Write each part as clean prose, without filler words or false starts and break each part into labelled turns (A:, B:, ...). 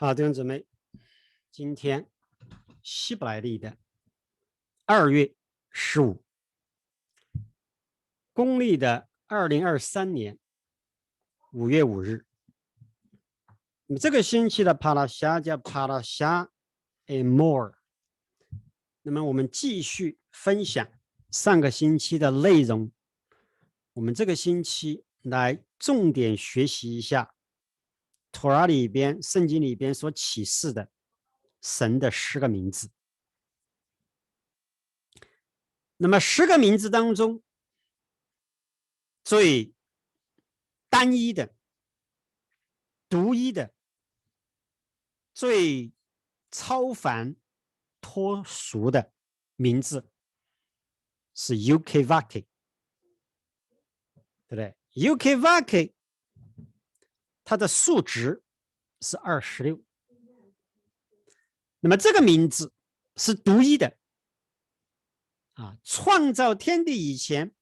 A: 好，弟兄姊妹，今天希伯来历的2月15，公历的2023年5月5日。那么这个星期的帕拉夏叫帕拉夏 Emor。那么我们继续分享上个星期的内容，我们这个星期来重点学习一下托拉里边、圣经里边所启示的神的10个名字。那么10个名字当中，最单一的、独一的、最超凡脱俗的名字是 Ukvake， 对不对？ Ukvake 它的数值是26。那么这个名字是独一的创造天地以前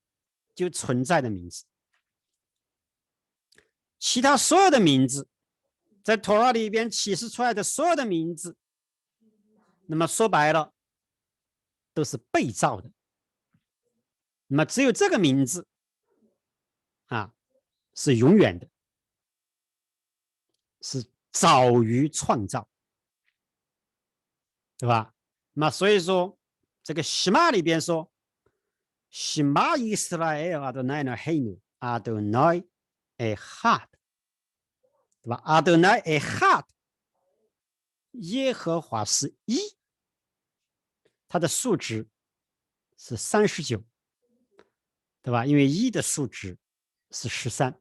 A: 就存在的名字。其他所有的名字，在托拉里边启示出来的所有的名字，那么说白了都是被造的。那么只有这个名字是永远的，是早于创造，对吧？那所以说这个西马里边说，西马以色列阿多奈呢黑努阿多奈埃哈，对吧？阿多奈埃哈，耶和华是一，它的数值是39，对吧？因为一的数值是13。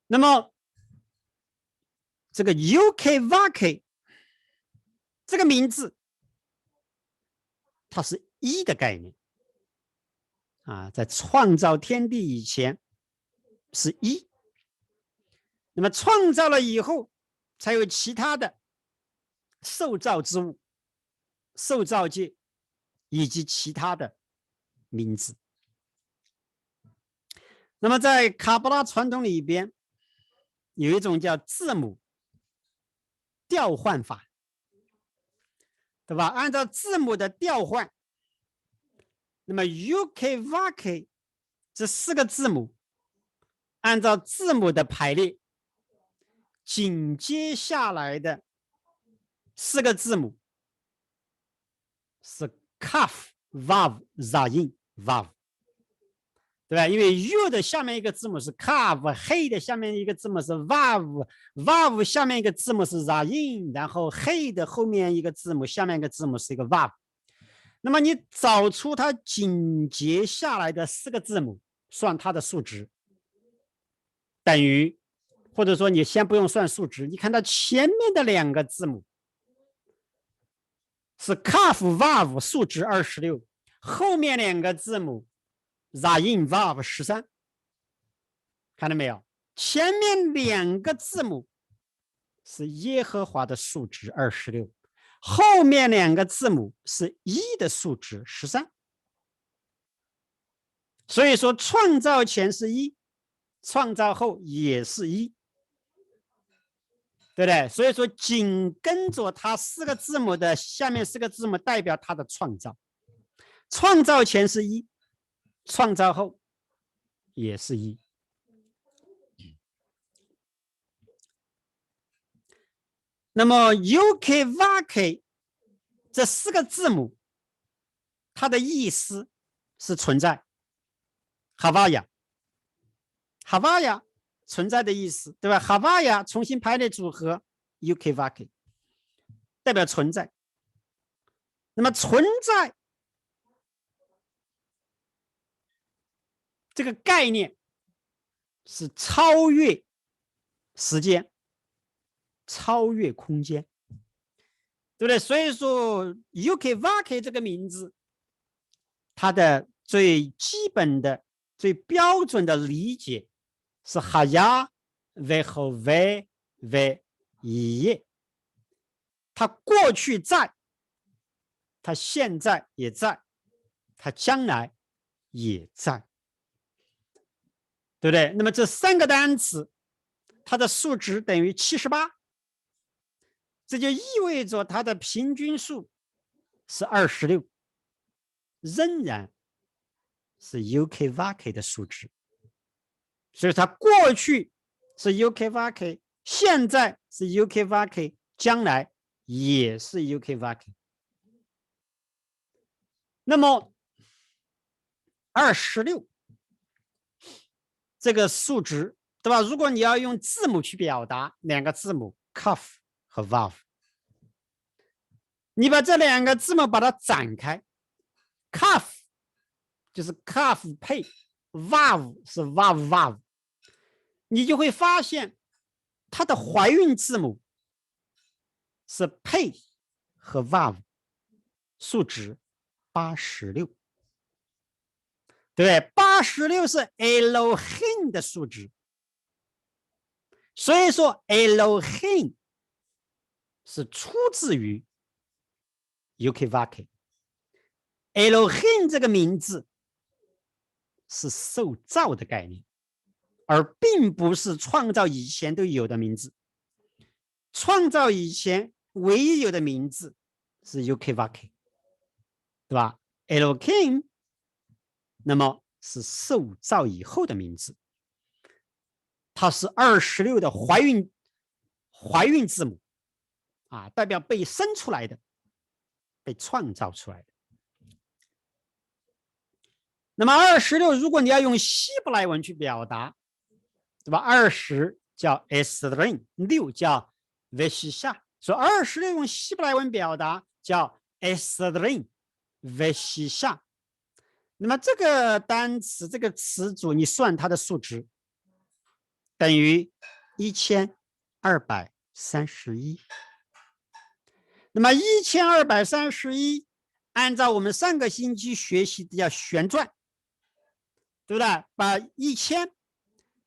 A: 那么这个 Ukvake 这个名字，它是一的概念在创造天地以前是一，那么创造了以后才有其他的受造之物、受造界以及其他的名字。那么在卡巴拉传统里边有一种叫字母调换法，对吧？按照字母的调换，那么 Ukvake 这4个字母按照字母的排列，紧接下来的4个字母是 Kaf Vav Zayin Vav， 对吧？因为 U 的下面一个字母是 Kaf， 黑的下面一个字母是 Vav， Vav 下面一个字母是 Zayin， 然后黑的后面一个字母下面一个字母是一个 Vav。那么你找出它紧接下来的4个字母，算它的数值，等于，或者说你先不用算数值，你看它前面的2个字母是 Kaf Vav 数值26，后面2个字母 Zayin Vav 13，看到没有？前面2个字母是耶和华的数值26，后面2个字母是1的数值13。所以说创造前是1，创造后也是1，对不对？所以说紧跟着它4个字母的下面4个字母代表它的创造，创造前是1，创造后也是1。那么 Ukvake 这4个字母，它的意思是存在，哈瓦亚，哈瓦亚存在的意思，对吧？哈瓦亚重新排列组合 Ukvake 代表存在。那么存在这个概念是超越时间、超越空间，对不对？所以说 Ukvake 这个名字，它的最基本的、最标准的理解是哈亚为和为耶，它过去在，它现在也在，它将来也在，对不对？那么这3个单词它的数值等于78，这就意味着它的平均数是26，仍然是 UK-VAK 的数值。所以它过去是 UK-VAK， 现在是 UK-VAK， 将来也是 UK-VAK。那么26这个数值，对吧？如果你要用字母去表达，两个字母 cuff 和 vav， 你把这两个字母把它展开 ，cuff 就是 cuff 配 vav 是 vav vav， 你就会发现它的怀孕字母是配和 vav， 数值86。对，86是 Elohim 的数值，所以说 Elohim 是出自于 UK-VAK。Elohim 这个名字是受造的概念，而并不是创造以前都有的名字。创造以前唯一有的名字是 UK-VAK， 对吧 ？Elohim 那么是受造以后的名字，它是26的怀孕字母啊，代表被生出来的，被创造出来的。那么26，如果你要用希伯来文去表达，对吧？20叫 Esrim， 6叫 Veshisha， 所以26用希伯来文表达叫 Esrim Veshisha。那么这个单词这个词组，你算它的数值等于1231。那么1231，按照我们上个星期学习的叫旋转，对不对？把1000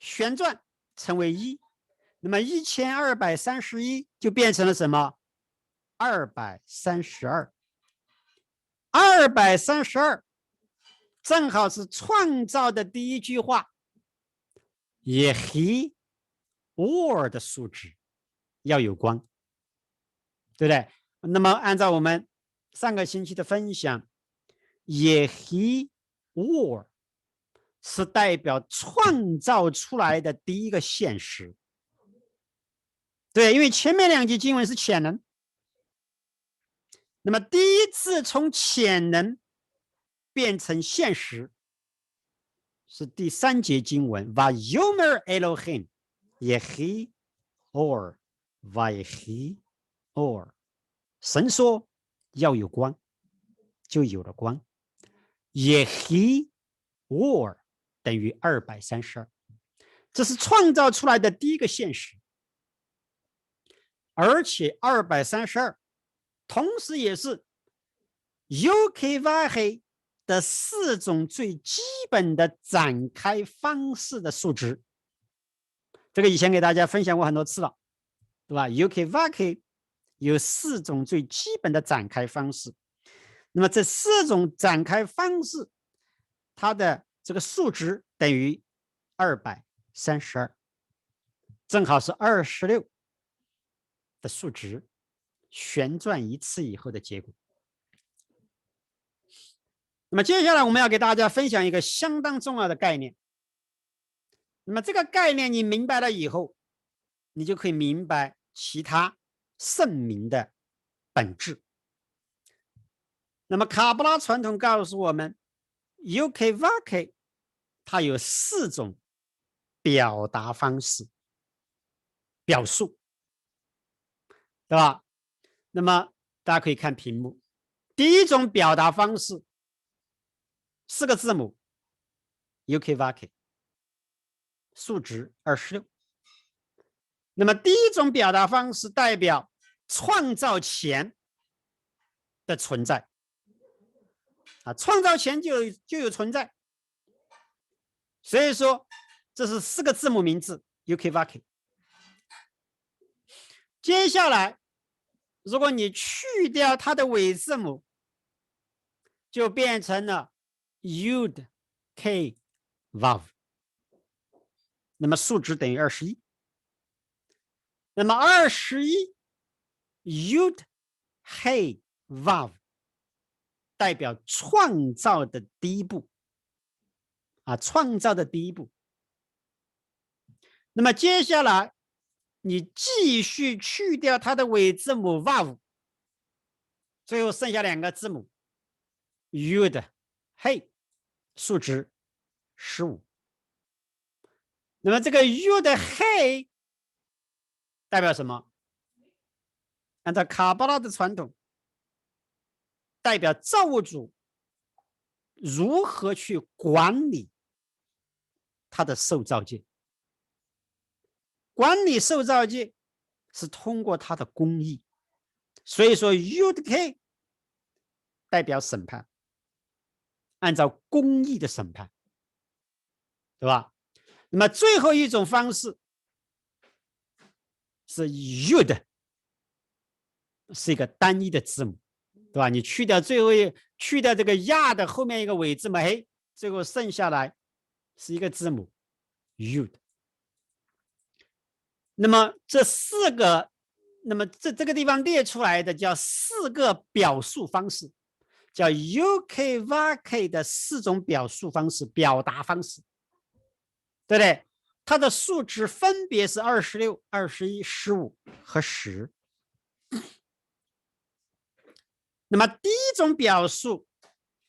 A: 旋转成为1，那么1231就变成了什么？232。232正好是创造的第一句话，Yehi or 的数值要有关，对不对？那么按照我们上个星期的分享，Yehi or 是代表创造出来的第一个现实。对，因为前面2节经文是潜能，那么第一次从潜能变成现实是第3节经文 Vayomer Elohim Yehi or Vayehi or， 神说要有光，就有了光。Yehi or 等于232，这是创造出来的第一个现实。而且232同时也是 UK-VAK 的4种最基本的展开方式的数值。这个以前给大家分享过很多次了，对吧？ UK-VAK 有4种最基本的展开方式。那么这4种展开方式，它的这个数值等于232，正好是26的数值旋转1次以后的结果。那么接下来我们要给大家分享一个相当重要的概念。那么这个概念你明白了以后，你就可以明白其他圣名的本质。那么卡巴拉传统告诉我们 UK-VAK 它有4种表达方式表述，对吧？那么大家可以看屏幕，第一种表达方式4个字母 UK-VAK， 数值26。那么第一种表达方式代表创造前的存在啊，创造前就有存在，所以说这是4个字母名字 UK-VAK。接下来如果你去掉它的尾字母，就变成了 Yud-K-Vav， 那么数值等于21。那么21 Yud Hey Vav 代表创造的第一步啊，创造的第一步。那么接下来你继续去掉它的尾字母 Vav， 最后剩下2个字母 Yud Hey， 数值15。那么这个 Yud Hey 代表什么？按照卡巴拉的传统，代表造物主如何去管理他的受造界。管理受造界是通过他的公义，所以说 Yud-K 代表审判，按照公义的审判，对吧？那么最后一种方式是 Yud， 是一个单一的字母，对吧？你去掉去掉这个亚的后面一个尾字母，嘿，最后剩下来是一个字母 Yud。那么这4个，那么这个地方列出来的叫4个表述方式，叫 UK-VK 的4种表述方式、表达方式，对不对？它的数值分别是26、21、15和10。那么第一种表述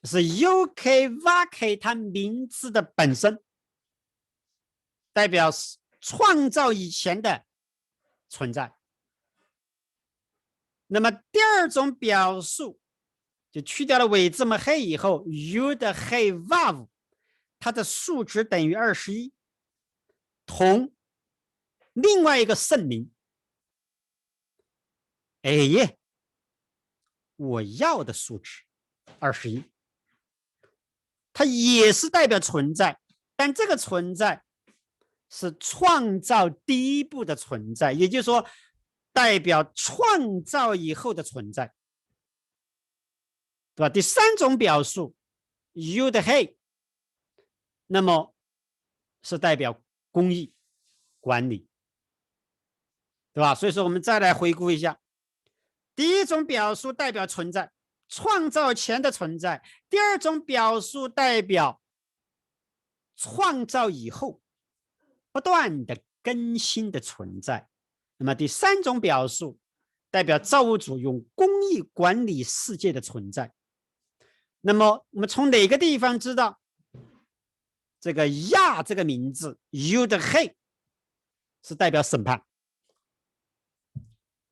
A: 是 UK-VK 它名字的本身，代表创造以前的存在。那么第二种表述就去掉了尾字母黑以后 ，Yud Hey Vav， 它的数值等于21，同另外一个圣名，哎耶，我要的数值21，它也是代表存在，但这个存在是创造第一步的存在，也就是说，代表创造以后的存在，对吧？第3种表述 Yud Hey， 那么是代表公义管理，对吧？所以说我们再来回顾一下，第一种表述代表存在，创造前的存在；第二种表述代表创造以后不断的更新的存在。那么第3种表述代表造物主用公义管理世界的存在。那么我们从哪个地方知道这个亚这个名字 Yud Hey 是代表审判？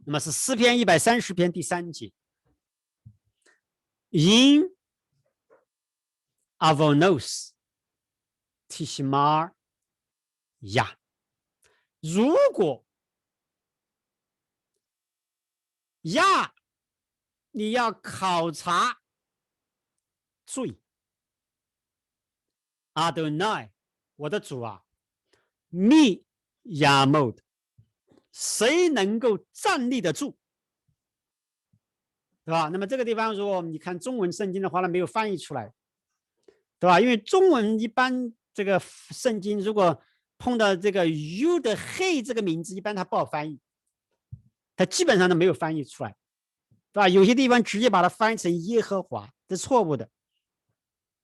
A: 那么是诗篇130篇第3节 In Avonos Tishmar Ya， 如果亚你要考察罪，阿德奈，我的主啊，密亚莫，谁能够站立得住？对吧？那么这个地方，如果你看中文圣经的话呢，没有翻译出来，对吧？因为中文一般这个圣经如果碰到这个 Yud Hey 这个名字，一般它不好翻译，它基本上都没有翻译出来，对吧？有些地方直接把它翻译成耶和华，这是错误的，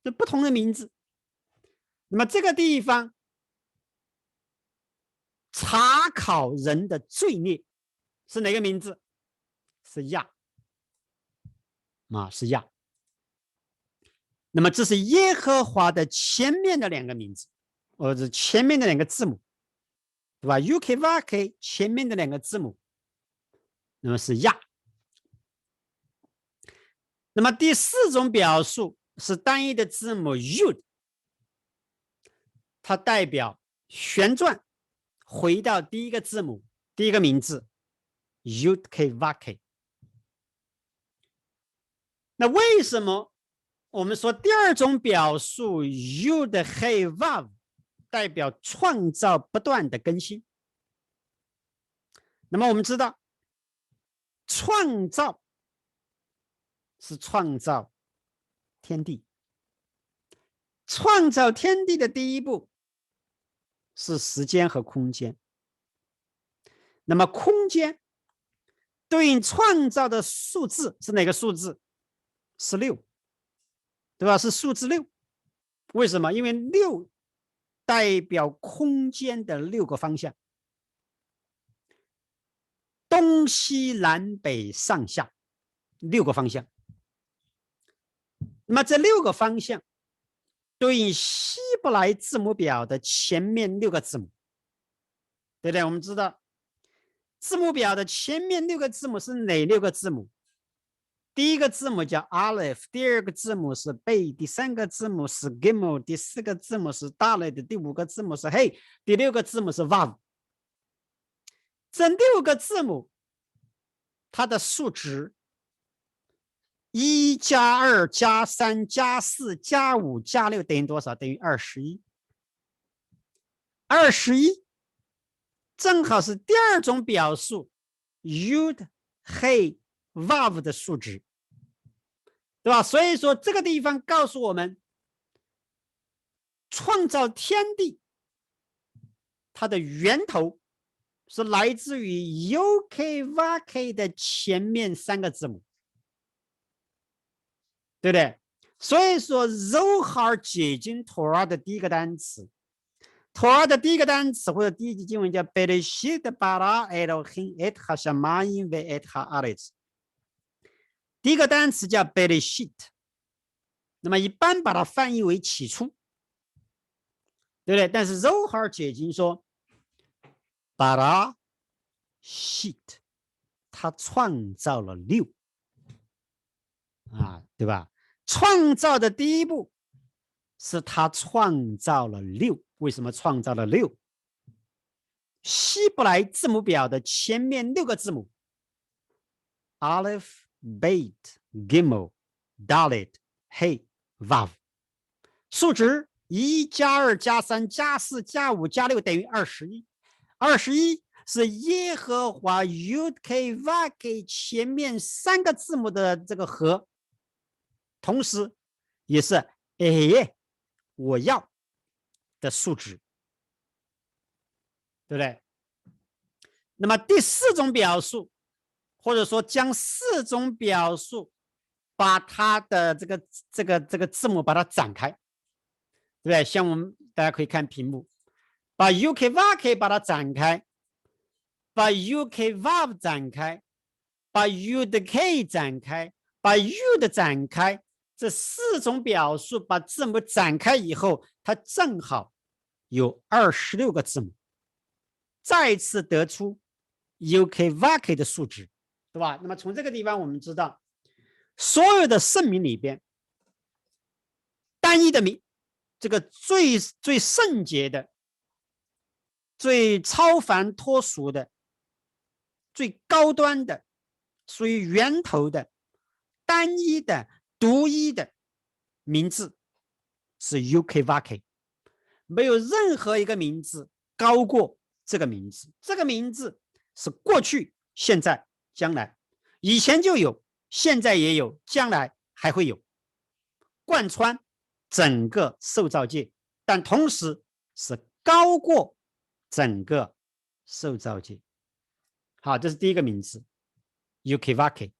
A: 这不同的名字。那么这个地方查考人的罪孽是哪个名字？是亚啊，是亚。那么这是耶和华的前面的2个名字，或者前面的2个字母，对吧 ？UK-VK 前面的2个字母，那么是亚。那么第4种表述是单一的字母 Yud， 它代表旋转回到第一个字母、第一个名字 Yud-K-VK。那为什么我们说第2种表述 Yud Hey Vav 代表创造不断的更新？那么我们知道，创造是创造天地，创造天地的第一步是时间和空间。那么空间对应创造的数字是哪个数字？是6，对吧？是数字6。为什么？因为6代表空间的6个方向，东西南北上下6个方向。那么这6个方向对应希伯来字母表的前面6个字母，对不对？我们知道字母表的前面6个字母是哪6个字母？第一个字母叫 Aleph， 第二个字母是 Bay， 第三个字母是 Gimel， 第四个字母是 Dalet， 第五个字母是 Hey， 第6个字母是 Vav。 这6个字母它的数值1加2加3加4加5加6等于多少？等于21。21正好是第二种表述 Yud Hey Vav 的数值，对吧？所以说这个地方告诉我们，创造天地它的源头是来自于 UK、VK 的前面3个字母，对不对？所以说 Zohar 解经 Torah 的第一个单词，Torah 的第一个单词或者第一句经文叫 Bereshit bara Elohim et hashamayim ve'et haaretz。第一个单词叫 Bereshit， 那么一般把它翻译为起初，对不对？但是 Zohar 解经说 bara shit， 他创造了6啊，对吧？创造的第一步是他创造了6。为什么创造了6？希伯来字母表的前面6个字母 Aleph Beit Gimel Dalet Hey Vav， 数值1加2加3加4加5加6等于21。21是耶和华 UK-VK 前面3个字母的这个和，同时也是我要的数值，对不对？那么第4种表述，或者说将4种表述把它的这个字母把它展开，对不对？像我们大家可以看屏幕，把 UK-VK 把它展开，把 UK-VAV 展开，把 U-K 展开，把 U 的展开，这4种表述把字母展开以后，它正好有26个字母，再次得出 UK-VK 的数值，对吧？那么从这个地方我们知道，所有的圣名里边，单一的名，这个最圣洁的、最超凡脱俗的、最高端的、属于源头的、单一的、独一的名字是 UK-VK， 没有任何一个名字高过这个名字。这个名字是过去、现在、将来，以前就有，现在也有，将来还会有，贯穿整个受造界，但同时是高过整个受造界。好，这是第一个名字 UK-VK。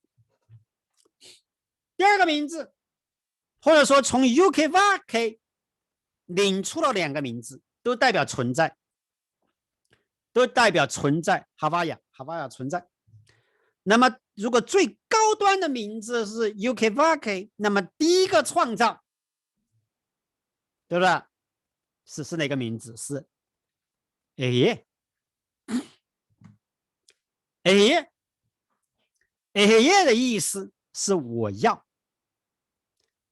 A: 第二个名字，或者说从 UK-VK 领出了2个名字，都代表存在，都代表存在。哈瓦雅存在。那么如果最高端的名字是 UK-VK， 那么第一个创造，对不对？是哪个名字？是 A。 A 的意思是我要。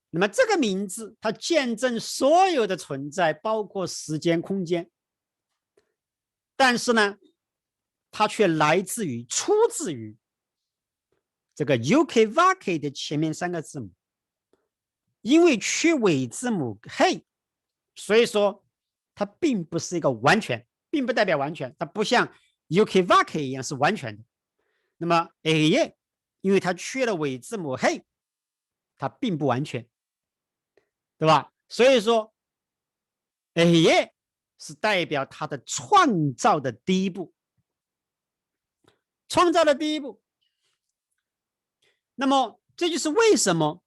A: 那么这个名字它见证所有的存在，包括时间空间，但是呢它却来自于出自于这个 UK-VK 的前面3个字母。因为缺尾字母 Hey， 所以说它并不是一个完全，并不代表完全，它不像 UK-VK 一样是完全的。那么 A 因为它缺了尾字母 Hey， 它并不完全，对吧？所以说 A 是代表它的创造的第一步。创造的第一步。那么这就是为什么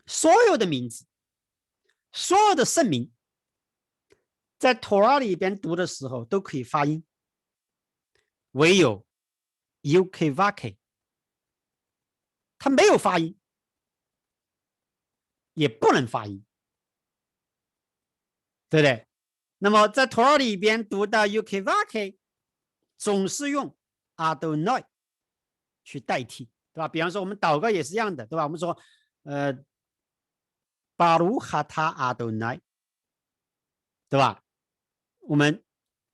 A: 所有的名字，所有的圣名，在托拉里边读的时候都可以发音，唯有 Yukvake 它没有发音，也不能发音，对不对？那么在托拉里边读到 Yukvake 总是用 Adonai 去代替，对吧？比方说我们祷告也是一样的，对吧？我们说Baruch atah Adonai， 对吧？我们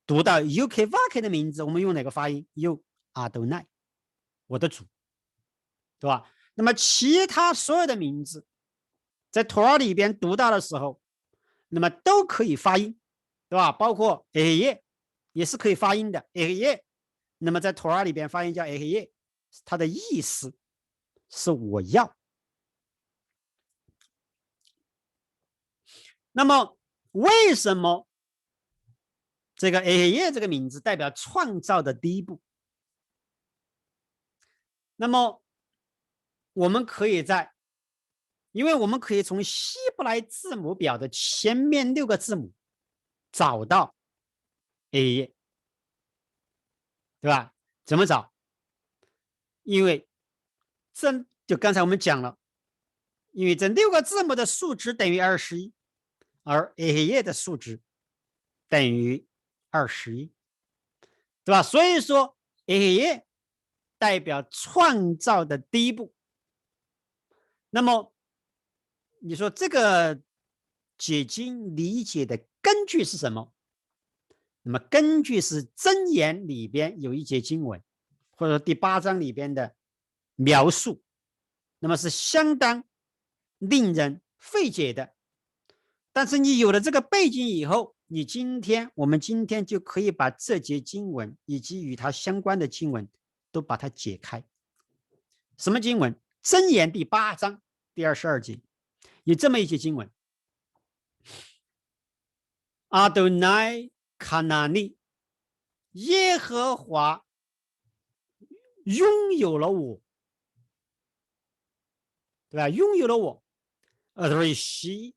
A: 读到 Yukvake 的名字，我们用哪个发音？用 Adonai， 我的主，对吧？那么其他所有的名字在托拉里边读到的时候，那么都可以发音，对吧？包括 Ehyeh 也是可以发音的 Ehyeh， 那么在托拉里边发音叫 Ehyeh， 它的意思是我要。那么为什么这个 Ehyeh 这个名字代表创造的第一步？那么我们可以因为我们可以从希伯来字母表的前面6个字母找到 Ehyeh， 对吧？怎么找？因为就刚才我们讲了，因为这6个字母的数值等于21，而 Ehyeh 的数值等于21，对吧？所以说 Ehyeh 代表创造的第一步。那么你说这个解经理解的根据是什么？那么根据是箴言里边有一节经文，或者说第8章里边的描述，那么是相当令人费解的。但是你有了这个背景以后，我们今天就可以把这节经文以及与它相关的经文都把它解开。什么经文？箴言第8章第22节有这么一节经文：阿多奈卡纳尼，耶和华拥有了我，对吧？拥有了我 ，Rishi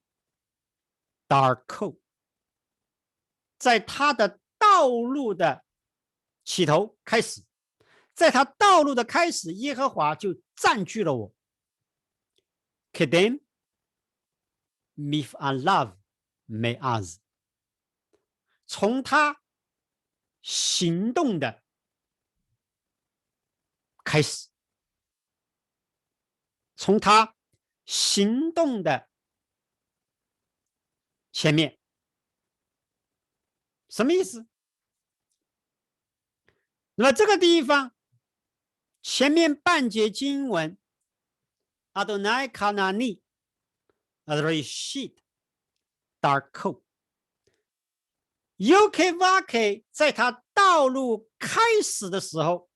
A: Darko， 在他的道路的起头开始，在他道路的开始，耶和华就占据了我。Kedem mif alav meaz， 从他行动的开始，从他行动的前面，什么意思？那么这个地方前面半节经文 Adonai Kanani Reshit Darko Yukvake 在他道路开始的时候，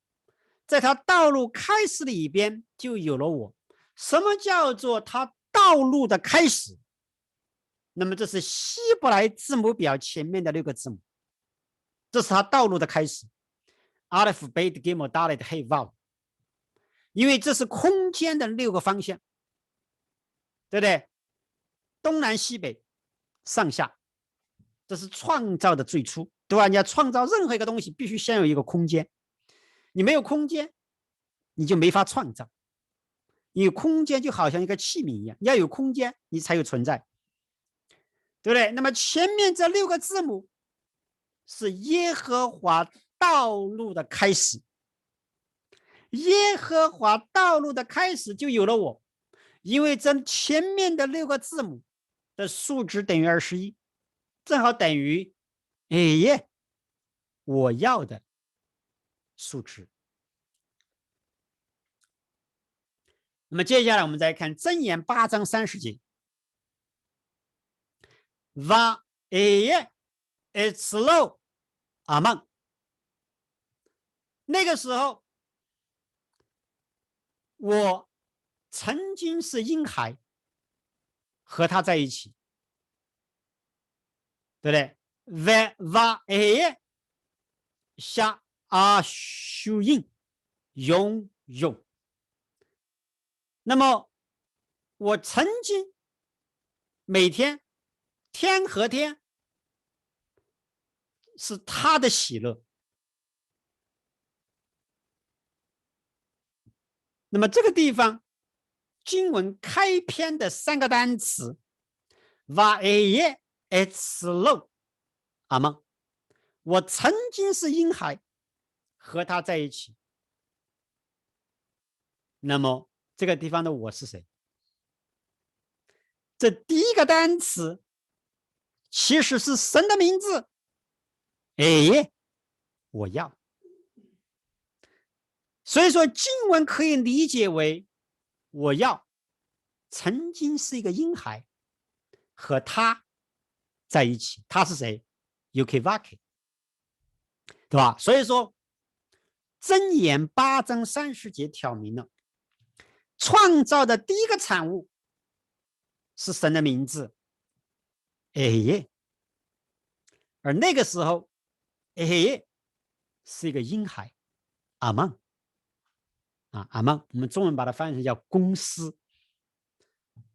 A: 在他道路开始里边就有了我。什么叫做他道路的开始？那么这是希伯来字母表前面的6个字母，这是他道路的开始。Aleph Bet Gimel Dalet He Vav， 因为这是空间的6个方向，对不对？东南西北上下，这是创造的最初，对吧？你要创造任何一个东西，必须先有一个空间，你没有空间，你就没法创造。因为空间就好像一个器皿一样，你要有空间，你才有存在，对不对？那么前面这6个字母是耶和华道路的开始，耶和华道路的开始就有了我，因为这前面的6个字母的数值等于21，正好等于我要的数值。那么接下来我们再看箴言8章30节 Va etzlo aman， 那个时候我曾经是婴孩，和他在一起，对不对？Va sha 输赢拥有。那么我曾经每天天和天是他的喜乐。那么这个地方经文开篇的3个单词 vaeye et slow 阿蒙，我曾经是婴孩，和他在一起。那么这个地方的我是谁？这第一个单词其实是神的名字，哎，我要。所以说经文可以理解为我要曾经是一个婴孩，和他在一起。他是谁？ Yukivake， 对吧？所以说箴言8章30节挑明了，创造的第一个产物是神的名字，哎，而那个时候，哎，是一个婴孩，阿曼啊，阿曼，我们中文把它翻译成叫公司，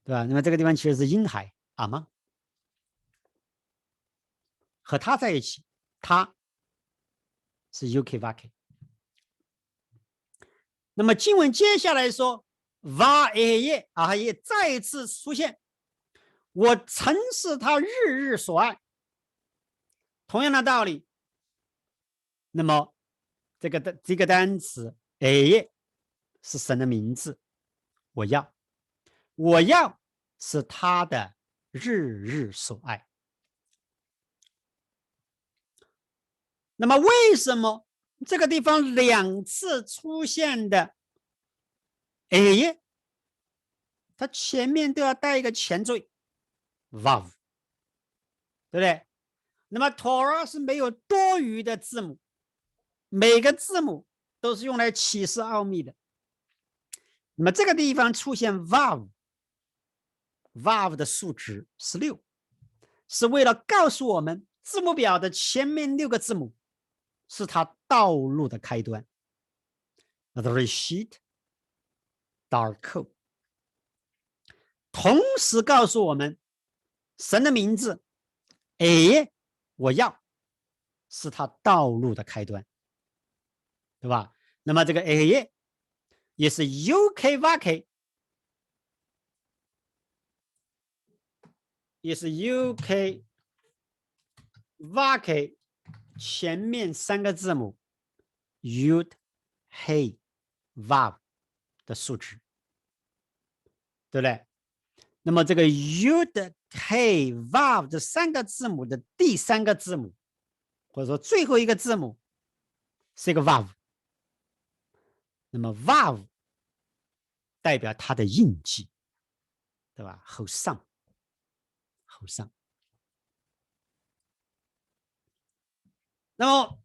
A: 对吧？那么这个地方其实是婴孩，阿曼，和他在一起，他是 Yukivake。那么经文接下来说 va 也啊也再次出现，我曾是他日日所爱。同样的道理，那么这个单词哎是神的名字，我要是他的日日所爱。那么为什么这个地方2次出现的哎，它前面都要带一个前缀 vav， 对不对？那么 Torah 是没有多余的字母，每个字母都是用来启示奥秘的。那么这个地方出现 vav 的数值16，是为了告诉我们字母表的前面6个字母是它道路的开端。The Reshit Darko， 同时告诉我们神的名字，哎，我要是他道路的开端，对吧？那么这个 A 也是 UKVK， 也是 UKVK 前面3个字母 Yud Hey Vav 的数值，对不对？那么这个 Yud Hey Vav 这3个字母的第3个字母，或者说最后一个字母是一个 Vav。那么 Vav 代表它的印记，对吧？后上。那么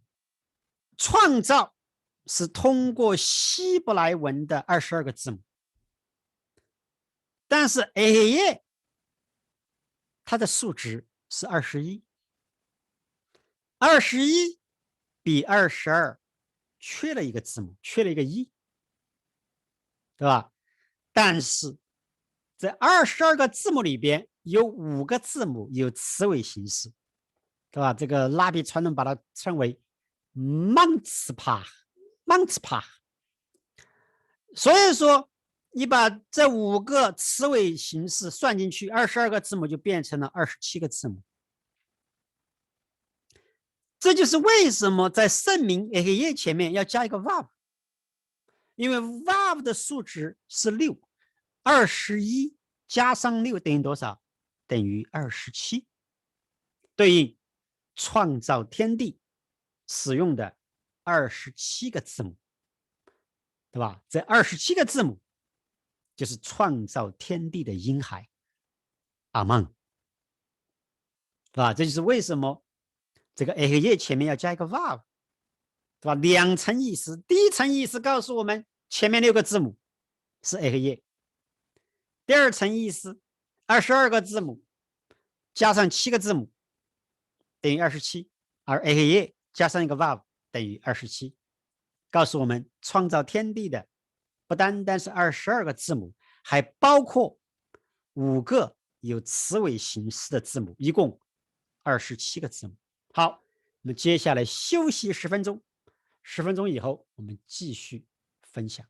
A: 创造是通过希伯来文的22个字母，但是 A 它的数值是21，21比22缺了一个字母，缺了一个1，对吧？但是在22个字母里边有5个字母有词尾形式，对吧？这个拉比传统把它称为 Mantzpah， 所以说你把这5个词尾形式算进去，22个字母就变成了27个字母。这就是为什么在圣名 A 前面要加一个 Vav， 因为 Vav 的数值是6， 21加上6等于多少？等于27，对应创造天地使用的27个字母，对吧？这27个字母就是创造天地的婴孩阿曼，对吧？这就是为什么这个 A 前面要加一个 Vav， 对吧？2层意思，第一层意思告诉我们前面6个字母是 A， 第二层意思22个字母加上7个字母等于27，而 A 加上一个 Vav 等于27。告诉我们，创造天地的不单单是22个字母，还包括5个有词尾形式的字母，一共27个字母。好，我们接下来休息10分钟，10分钟以后我们继续分享。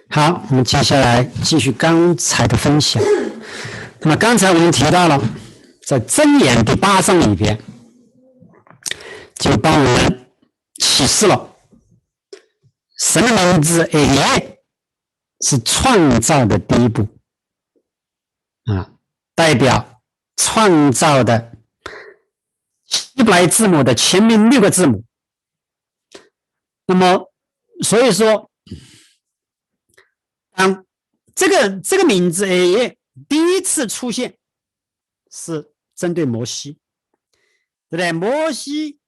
A: 好，我们接下来继续刚才的分享。那么刚才我们提到了，在箴言第8章里边，就帮我们启示了神的名字 AI 是创造的第一步代表创造的希伯来字母的前面6个字母。那么所以说，当这个名字 AI 第一次出现是针对摩西，对不对？摩西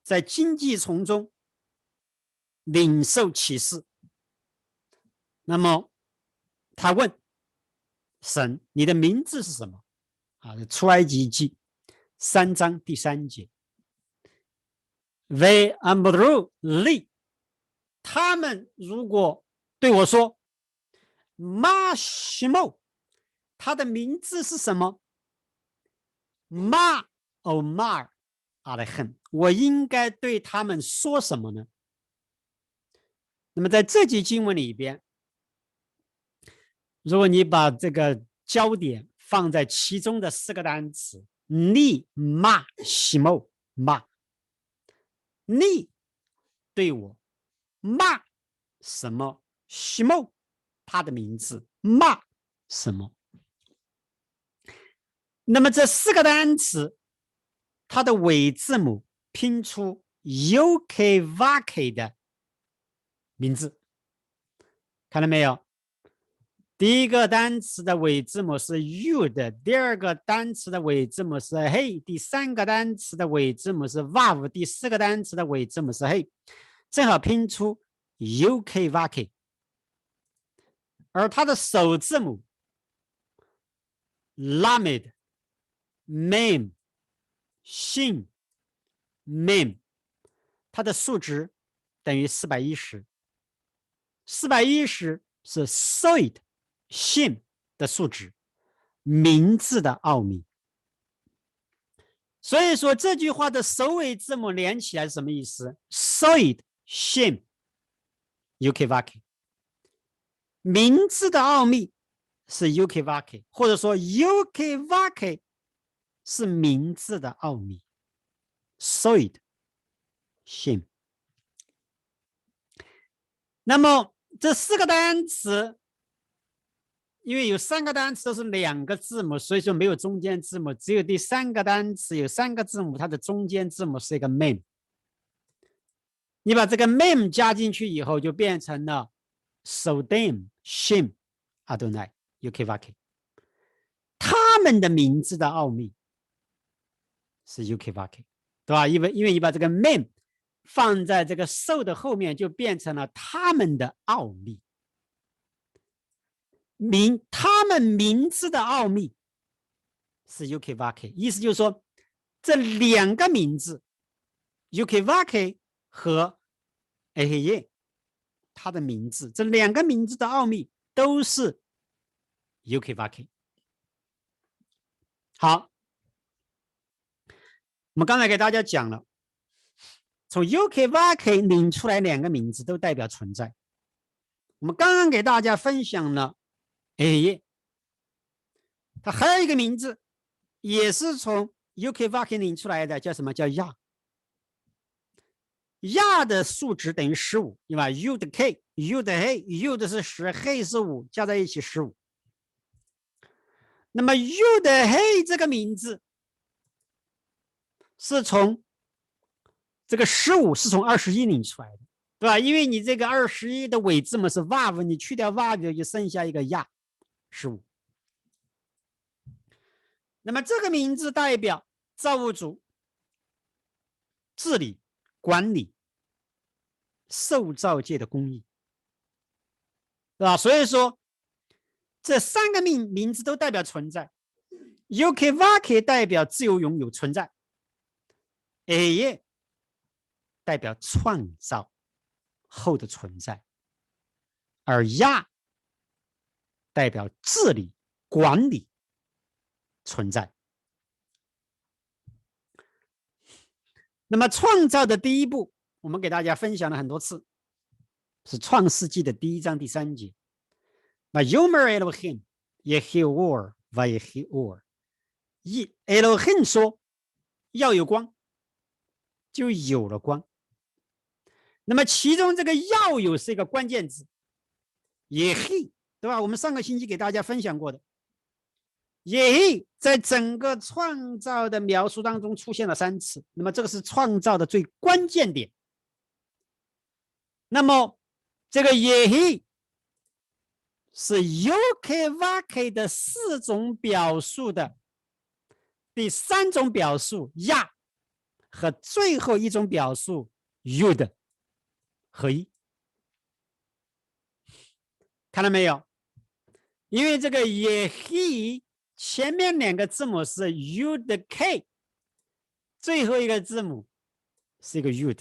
A: 在荆棘丛中领受启示，那么他问神：“你的名字是什么？”出埃及记3章第3节 ，Ve amru li， 他们如果对我说 Ma shimo， 他的名字是什么 ？Ma omar alehem， 我应该对他们说什么呢？那么在这节经文里边，如果你把这个焦点放在其中的4个单词，你 ma shimo ma， 你对我 ma 什么 shimo 他的名字 ma 什么。那么这4个单词，它的尾字母拼出 UK-VAK 的名字，看到没有？第一个单词的尾字母是 U 的，第2个单词的尾字母是 Hey， 第3个单词的尾字母是 VAV， 第4个单词的尾字母是 Hey， 正好拼出 UK-VAK。而它的首字母 Lamed、Mem、Shin、Mem， 它的数值等于410， 410是 Soid Shin 的数值，名字的奥秘。所以说这句话的首尾字母连起来是什么意思？ Soid Shin UK-VAK， 名字的奥秘是 UK-VAK， 或者说 UK-VAK 是名字的奥秘 Soid Shin。 那么这4个单词，因为有3个单词都是2个字母，所以说没有中间字母，只有第3个单词有3个字母，它的中间字母是一个 mem。 你把这个 mem 加进去以后，就变成了 Sodem Shem Adonai UK-VAK， 他们的名字的奥秘是 UK-VAK， 对吧？因为你把这个 mem 放在这个 so 的后面，就变成了他们的奥秘。他们名字的奥秘是 UK-VAK， 意思就是说，这2个名字 UK-VAK 和 Ehyeh， 他的名字，这2个名字的奥秘都是 UK-VAK。 好，我们刚才给大家讲了，从 UK-VAK 领出来2个名字都代表存在。我们刚刚给大家分享了 Ehyeh， 它还有一个名字也是从 UK-VAK 领出来的，叫什么？叫亚。亚的数值等于15，对吧？ U 的 K， U 的 He， U 的是10， He 是5，加在一起15。那么 U 的 He 这个名字是从这个15是从21领出来的，对吧？因为你这个21的尾字母是 VAV， 你去掉 VAV 就剩下一个亚15。那么这个名字代表造物主治理管理受造界的公义，对吧？所以说这3个名字都代表存在。 UK-VAK 代表自由拥有存在，Ehyeh 代表创造后的存在，而亚代表治理、管理、存在。那么创造的第一步，我们给大家分享了很多次，是创世纪的第1章第3节。Vayomer Elohim Yehi Or Vayehi Or。Elohim 说要有光，就有了光。那么其中这个要有是一个关键字，Yehi，对吧？我们上个星期给大家分享过的。Yehi 在整个创造的描述当中出现了3次，那么这个是创造的最关键点。那么这个 Yehi 是 Yokevake 的4种表述的第3种表述亚和最后一种表述 Yud 合一，看到没有？因为这个 Yehi 前面2个字母是 Yud K， 最后一个字母是一个 Yud，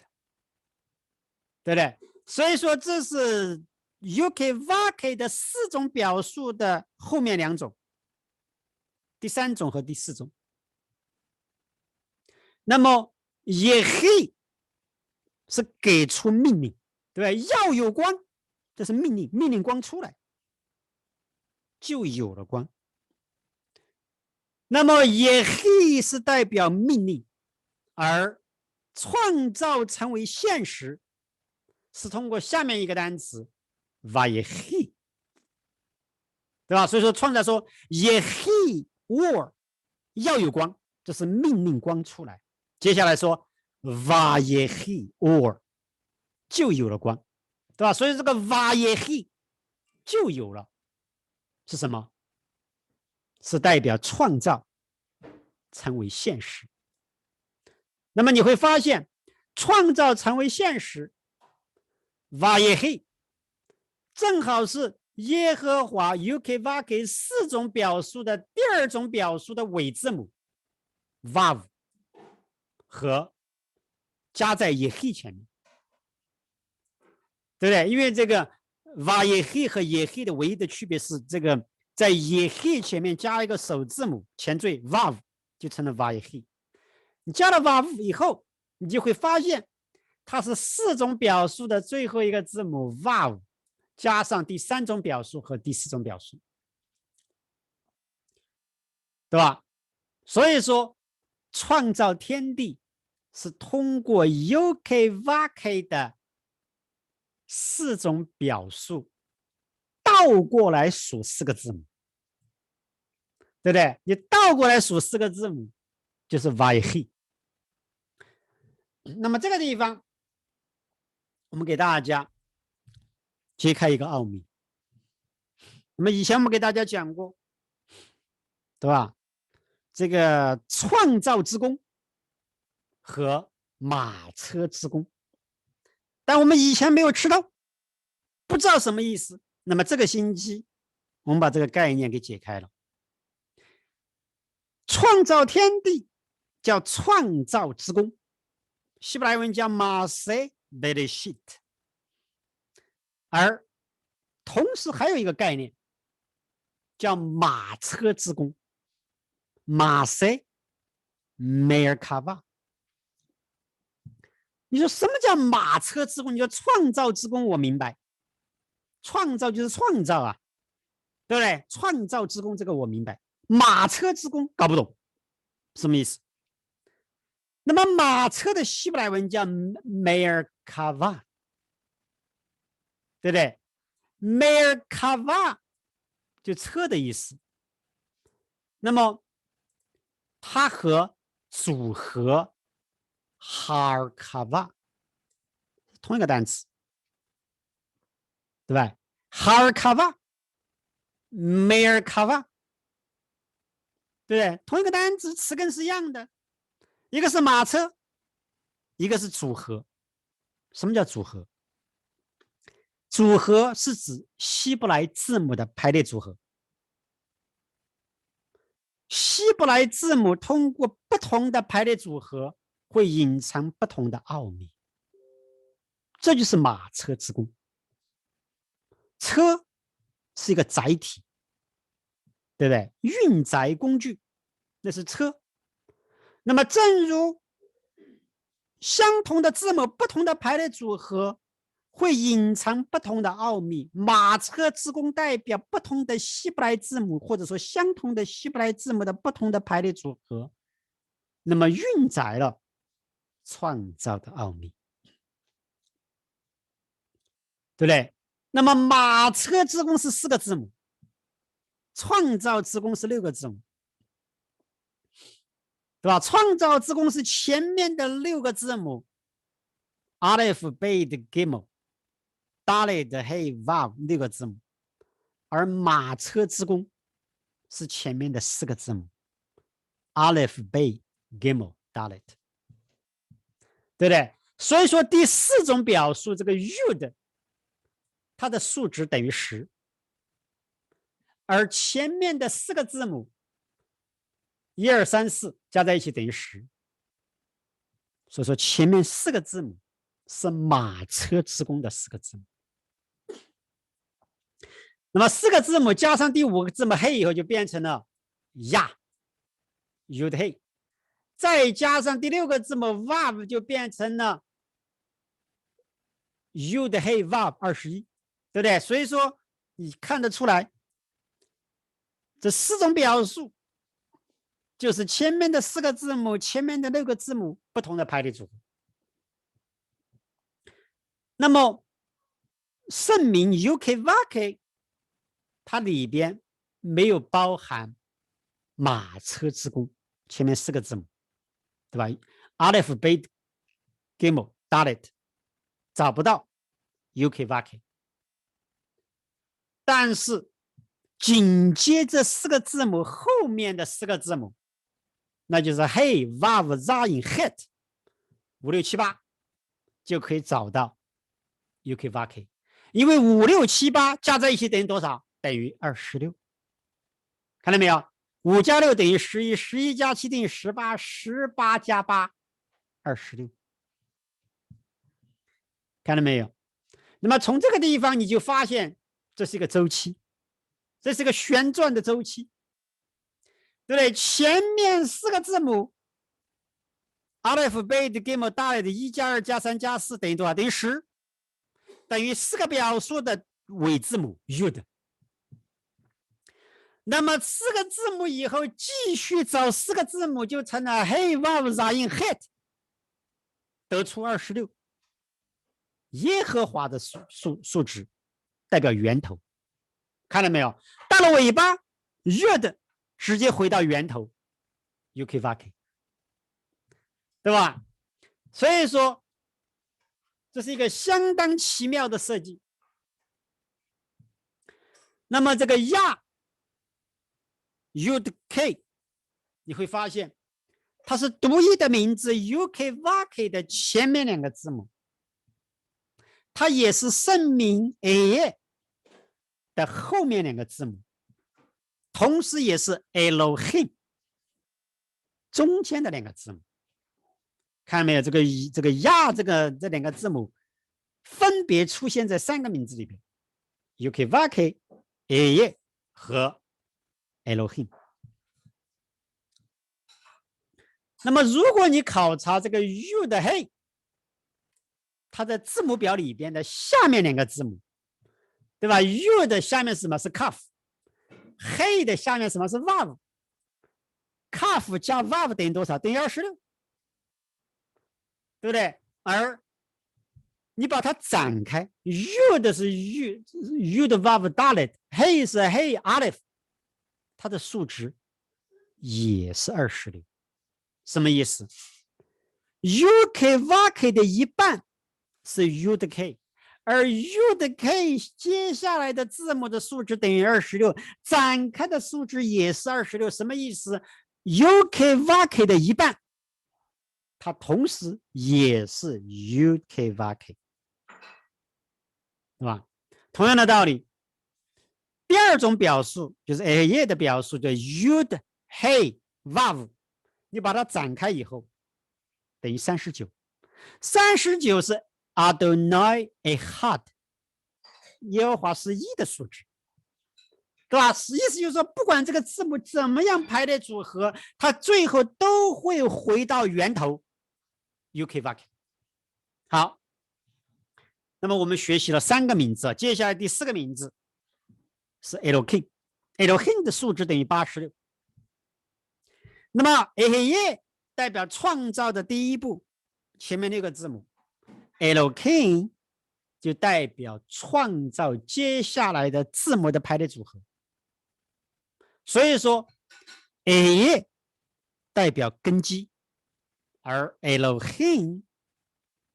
A: 对不对？所以说这是 Yokevake 的4种表述的后面2种，第3种和第4种。那么 Yehi 是给出命令，对吧？要有光，这是命令，命令光出来，就有了光。那么 Yehi 是代表命令，而创造成为现实是通过下面一个单词 Vayehi， 对吧？所以说创造说 Yehi Or 要有光，这是命令光出来。接下来说 Vayehi Or 就有了光，对吧？所以这个 Vayehi 就有了，是什么？是代表创造成为现实。那么你会发现，创造成为现实 Vayehi 正好是耶和华 Yokevake 4种表述的第2种表述的尾字母 Vav 和加在 Yehi 前面，对不对？因为这个 Vayehi 和 Yehi 的唯一的区别是，这个在 Yehi 前面加一个首字母前缀 Vav 就成了 Vayehi。你加了 Vav 以后，你就会发现它是4种表述的最后一个字母 Vav 加上第3种表述和第4种表述，对吧？所以说创造天地是通过 Yokevake 的4种表述倒过来数4个字母，对不对？你倒过来数4个字母就是 Vayehi。那么这个地方我们给大家揭开一个奥秘。那么以前我们给大家讲过，对吧？这个创造之功和马车之功，但我们以前没有吃到，不知道什么意思。那么这个星期我们把这个概念给解开了。创造天地叫创造之功，希伯来文叫 Maaseh Bereshit， 而同时还有一个概念叫马车之功 Maaseh Merkava。 你说什么叫马车之功？你说创造之功我明白，创造就是创造啊，对不对？创造之功这个我明白，马车之功搞不懂什么意思。那么马车的希伯来文叫 Merkava， 对不对？ Merkava 就车的意思。那么它和组合 Harkava 同一个单词，对吧？ Harkava Merkava， 对不对？同一个单词，词根是一样的，一个是马车，一个是组合。什么叫组合？组合是指希伯来字母的排列组合。希伯来字母通过不同的排列组合会隐藏不同的奥秘。这就是马车之功。车是一个载体，对不对？运载工具，那是车。那么正如相同的字母，不同的排列组合会隐藏不同的奥秘。马车之功代表不同的希伯来字母，或者说相同的希伯来字母的不同的排列组合，那么运载了创造的奥秘，对不对？那么马车之功是4个字母，创造之功是6个字母，对吧？创造之功是前面的6个字母 Aleph Bet Gimel Dalet Hey Vav 6个字母，而马车之功是前面的4个字母 Aleph Bet Gimel Dalet， 对不对？所以说第4种表述，这个 Yud 它的数值等于10，而前面的4个字母1、2、3、4加在一起等于10，所以说前面4个字母是马车之功的4个字母。那么4个字母加上第5个字母 Hey 以后就变成了呀 Yud Hey， 再加上第6个字母 Vav 就变成了 Yud Hey Vav 21，对不对？所以说你看得出来，这4种表述就是前面的4个字母，前面的6个字母不同的排列组合。那么圣名 Ukvake 它里边没有包含马车之功，前面4个字母，对吧 ？Aleph Bet Gimel Dalet 找不到 Ukvake， 但是紧接着4个字母后面的4个字母，那就是 Hey Vav Zayin Het 5、6、7、8就可以找到 Ukvake， 因为5、6、7、8加在一起等于多少？等于26。看到没有？5加6等于11， 11加7等于18， 18加8 26。看到没有？那么从这个地方你就发现这是一个周期，这是一个旋转的周期，对不对？前面4个字母 Aleph Bet Gimel Dalet 1加2加3加4等于多少？等于10，等于4个表述的尾字母 Yud。那么4个字母以后继续找4个字母，就成了 Hey Vav Zayin Het， 得出26。耶和华的数值代表源头，看到没有？到了尾巴 Yud 直接回到源头 Ukvake， 对吧？所以说这是一个相当奇妙的设计。那么这个亚 Yud K 你会发现它是独一的名字 Ukvake 的前面2个字母，它也是圣名 A 的后面2个字母，同时也是 Elohim 中间的2个字母。看到没有？这个亚这2个字母分别出现在3个名字里边 ，Ukvake、A 和 Elohim。那么如果你考察这个 Yud Hey， 它在字母表里边的下面2个字母，对吧 ？Yud 的下面是什么？是 Kaf。Hey 的下面什么？是 Vav。Kaf 加 Vav 等于多少？等于26，对不对？而你把它展开 ，Yud 是 Yud Vav Dalet，Hey 是 Hey Aleph， 它的数值也是26。什么意思 ？Ukvake 的一半是 Yud K， 而 Yud K 接下来的字母的数值等于26，展开的数值也是26。什么意思 ？Ukvake 的一半，它同时也是 Ukvake， 对吧？同样的道理，第2种表述就是 A 的表述，叫 Yud Hey Vav， 你把它展开以后等于39，39是 Adonai Echad， 耶和华是一的数值，对吧？意思就是说，不管这个字母怎么样排列组合，它最后都会回到源头 Yud-Kei-Vav-Kei。好，那么我们学习了3个名字，接下来第4个名字是 Elohim。Elohim 的数值等于86。那么 Ehyeh 代表创造的第一步，前面6个字母 Elohim 就代表创造接下来的字母的排列组合。所以说 Ehyeh 代表根基，而 Elohim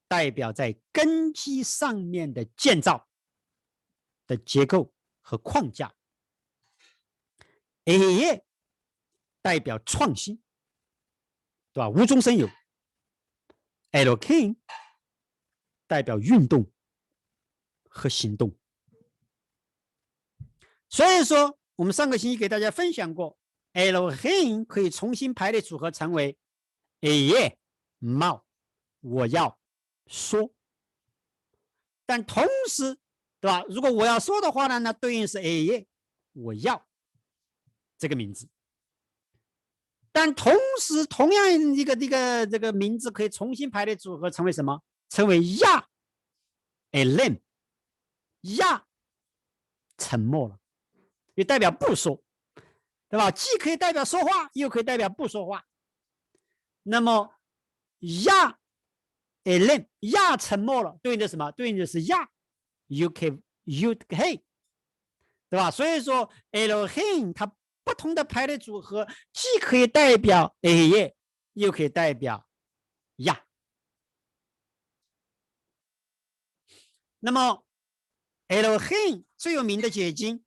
A: 代表在根基上面的建造的结构和框架。Ehyeh 代表创新，对吧？无中生有。Elohim 代表运动和行动。所以说，我们上个星期给大家分享过 ，Elohim 可以重新排列组合成为 Ehyeh 冒我要说。但同时，对吧？如果我要说的话呢，那对应是 Ehyeh 我要这个名字。但同时，同样这个名字可以重新排列组合成为什么？成为亚 Elam， 亚沉默了，也代表不说，对吧？既可以代表说话，又可以代表不说话。那么亚 Elam， 亚沉默了，对应的什么？对应的是亚 Yud-Kei， 对吧？所以说 Elohim 它不同的排列组合，既可以代表 Ehyeh， 又可以代表亚。那么 Elohim 最有名的解经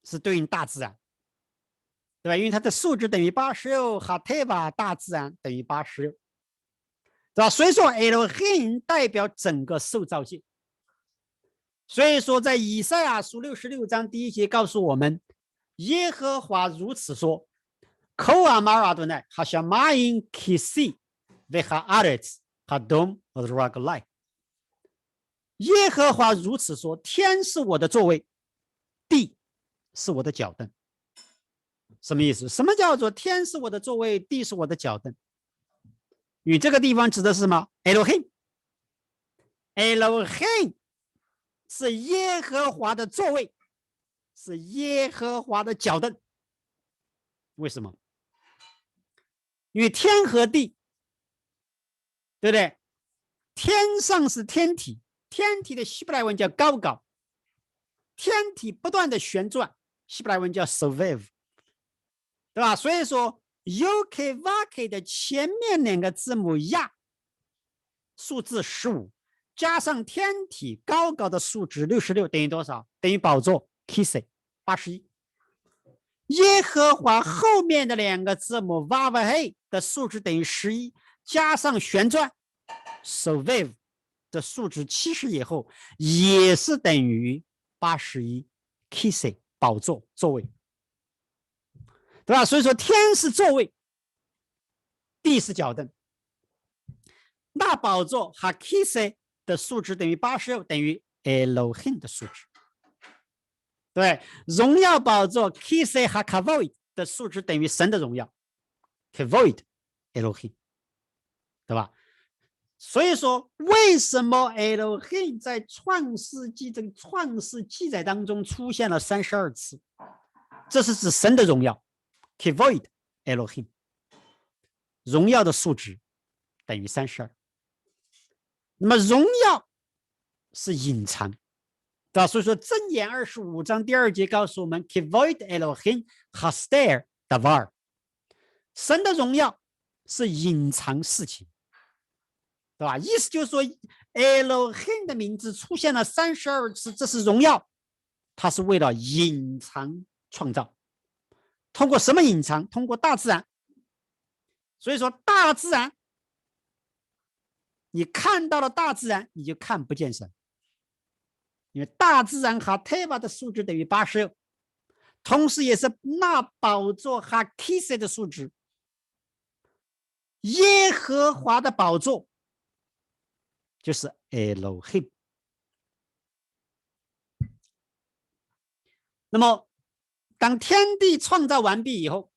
A: 是对应大自然，对吧？因为它的数值等于86，哈特巴大自然等于86，对吧？所以说 Elohim 代表整个受造界。所以说，在以赛亚书66章第1节告诉我们，耶和华如此说 ：“Ko amar Adonai hashamayim kisi v'haaretz hadom raglai。”耶和华如此说：“天是我的座位，地是我的脚凳。”什么意思？什么叫做天是我的座位，地是我的脚凳？与这个地方指的是什么 ？Elohim。Elohim 是耶和华的座位，是耶和华的脚凳。为什么？因为天和地，对不对？天上是天体，天体的希伯来文叫高高，天体不断的旋转，希伯来文叫 sovev， 对吧？所以说 Yud-Kei-Vav-Kei 的前面2个字母亚，数字15。加上天体高高的数值66等于多少？等于宝座 Kisei 81。耶和华后面的2个字母 Vav-He 的数值等于11，加上旋转 Sovev 的数值70以后，也是等于81 Kisei 宝座座位，对吧？所以说天是座位，地是脚凳。那宝座哈 Kisei的数值等于86，等于 Elohim 的数值。对，荣耀宝座 Kisei HaKavod 的数值等于神的荣耀 Kavod Elohim， 对吧？所以说，为什么 Elohim 在创世纪这个创世记载当中出现了32次？这是指神的荣耀 Kavod Elohim， 荣耀的数值等于32。那么荣耀是隐藏，对吧？所以说箴言25章第2节告诉我们 Kavod Elohim Haster Davar， 神的荣耀是隐藏事情，对吧？意思就是说 Elohim 的名字出现了32次，这是荣耀，它是为了隐藏创造。通过什么隐藏？通过大自然。所以说大自然，你看到了大自然，你就看不见神，因为大自然哈特巴的数值等于86，同时也是那宝座哈 Kisei 的数值。耶和华的宝座就是 Elohim。那么，当天地创造完毕以后，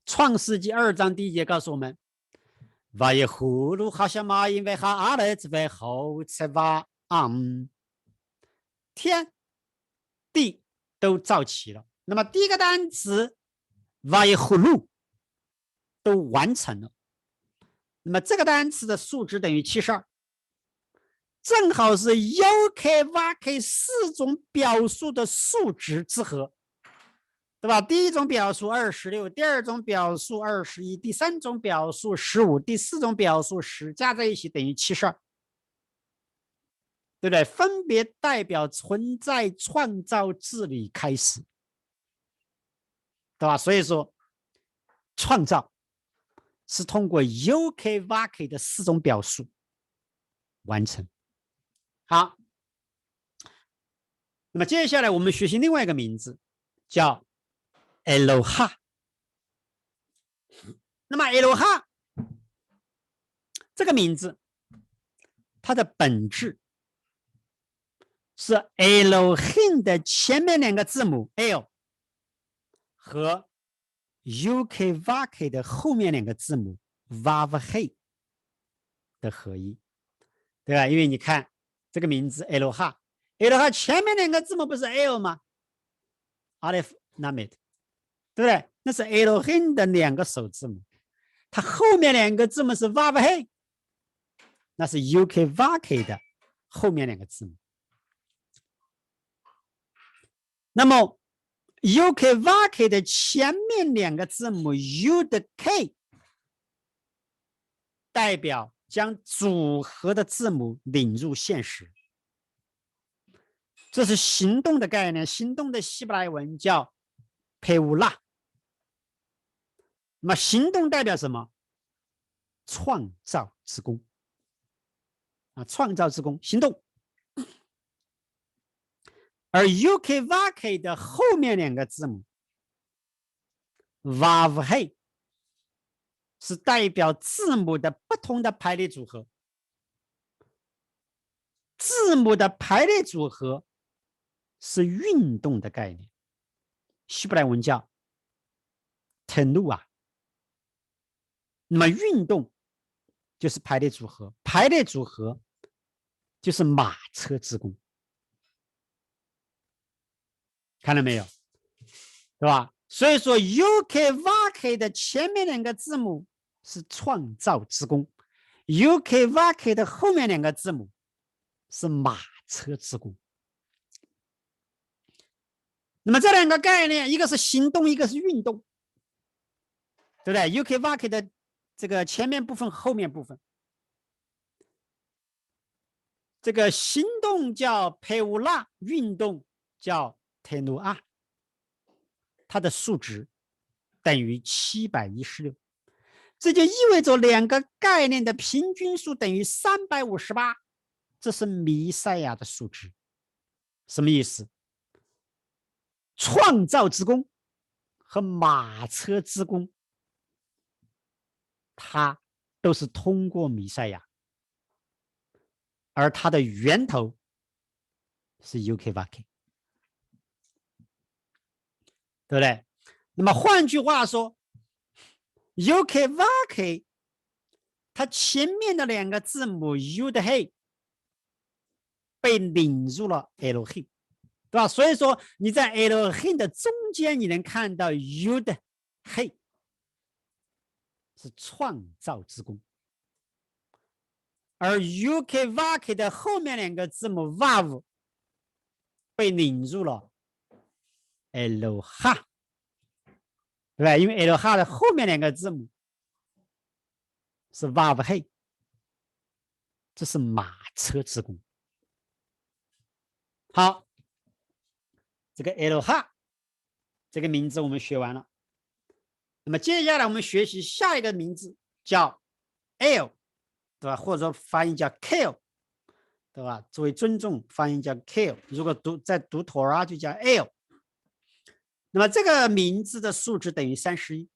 A: 创世纪2章第1节告诉我们，Vayehulu hashamayim v'ha'aretz v'chotzev am，天地都造齐了。那么第一个单词 Vayehulu 都完成了。那么这个单词的数值等于72，正好是 UK、VK 4种表述的数值之和，对吧？第一种表述26，第二种表述21，第三种表述15，第四种表述10，加在一起等于72，对不对？分别代表存在、创造、治理、开始，对吧？所以说，创造是通过 UK、VK 的4种表述完成。好，那么接下来我们学习另外一个名字，叫 Eloha。那么 Eloha 这个名字，它的本质是 Elohim 的前面2个字母 L 和 UK-VK 的后面2个字母 Vav-He 的合一，对吧？因为你看这个名字 Eloha 前面2个字母不是 L 吗？ Aleph、Lamed， 对不对？那是 Elohim 的2个首字母，它后面2个字母是 Vav-He， 那是 UK-VK 的后面2个字母。那么 UK-VK 的前面2个字母 U、K 代表将组合的字母领入现实，这是行动的概念。行动的希伯来文叫 Peulah。那么行动代表什么？创造之功啊，创造之功，行动。而 UK-VK 的后面2个字母 Vav-He 是代表字母的不同的排列组合。字母的排列组合是运动的概念，希伯来文叫 Tenuah。那么运动就是排列组合，排列组合就是马车之功，看到没有？对吧？所以说 UK-VK 的前面2个字母是创造之功， UK-VK 的后面2个字母是马车之功。那么这2个概念，一个是行动，一个是运动，对不对？ UK-VK 的这个前面部分后面部分，这个行动叫 Peulah， 运动叫 Tenuah， 它的数值等于716，这就意味着2个概念的平均数等于358，这是弥赛亚的数值。什么意思？创造之功和马车之功，它都是通过弥赛亚，而它的源头是 UK-VK， 对不对？那么换句话说， UK-VK 它前面的2个字母 U、He 被领入了 Elohim， 对吧？所以说你在 Elohim 的中间，你能看到 U、He 是创造之功，而 UK-VK 的后面2个字母 Vav 被领入了 Eloha， 对吧？因为 Eloha 的后面2个字母是 Vav-He， 这是马车之功。好，这个 Eloha 这个名字我们学完了，那么接下来我们学习下一个名字叫 El， 对吧？或者说发音叫 Kel， 对吧？作为尊重，发音叫 Kel， 如果在读 Torah 就叫 El。那么这个名字的数值等于31。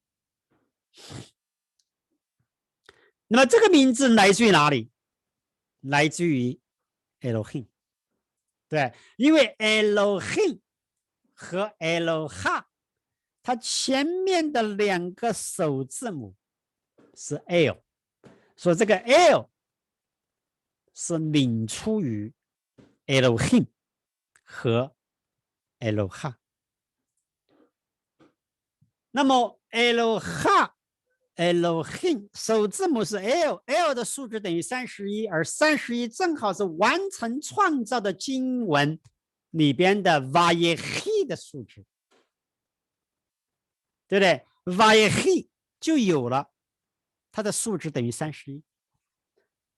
A: 那么这个名字来自于哪里？来自于 Elohim， 对，因为 Elohim 和 Eloha， 它前面的2个首字母是 El， 所以这个 El 是领出于 Elohim 和 Eloha。那么 Eloha Elohim 首字母是 L 的数值等于31，而31正好是完成创造的经文里边的 Vayehi 的数值，对不对？ Vayehi 就有了它的数值等于31。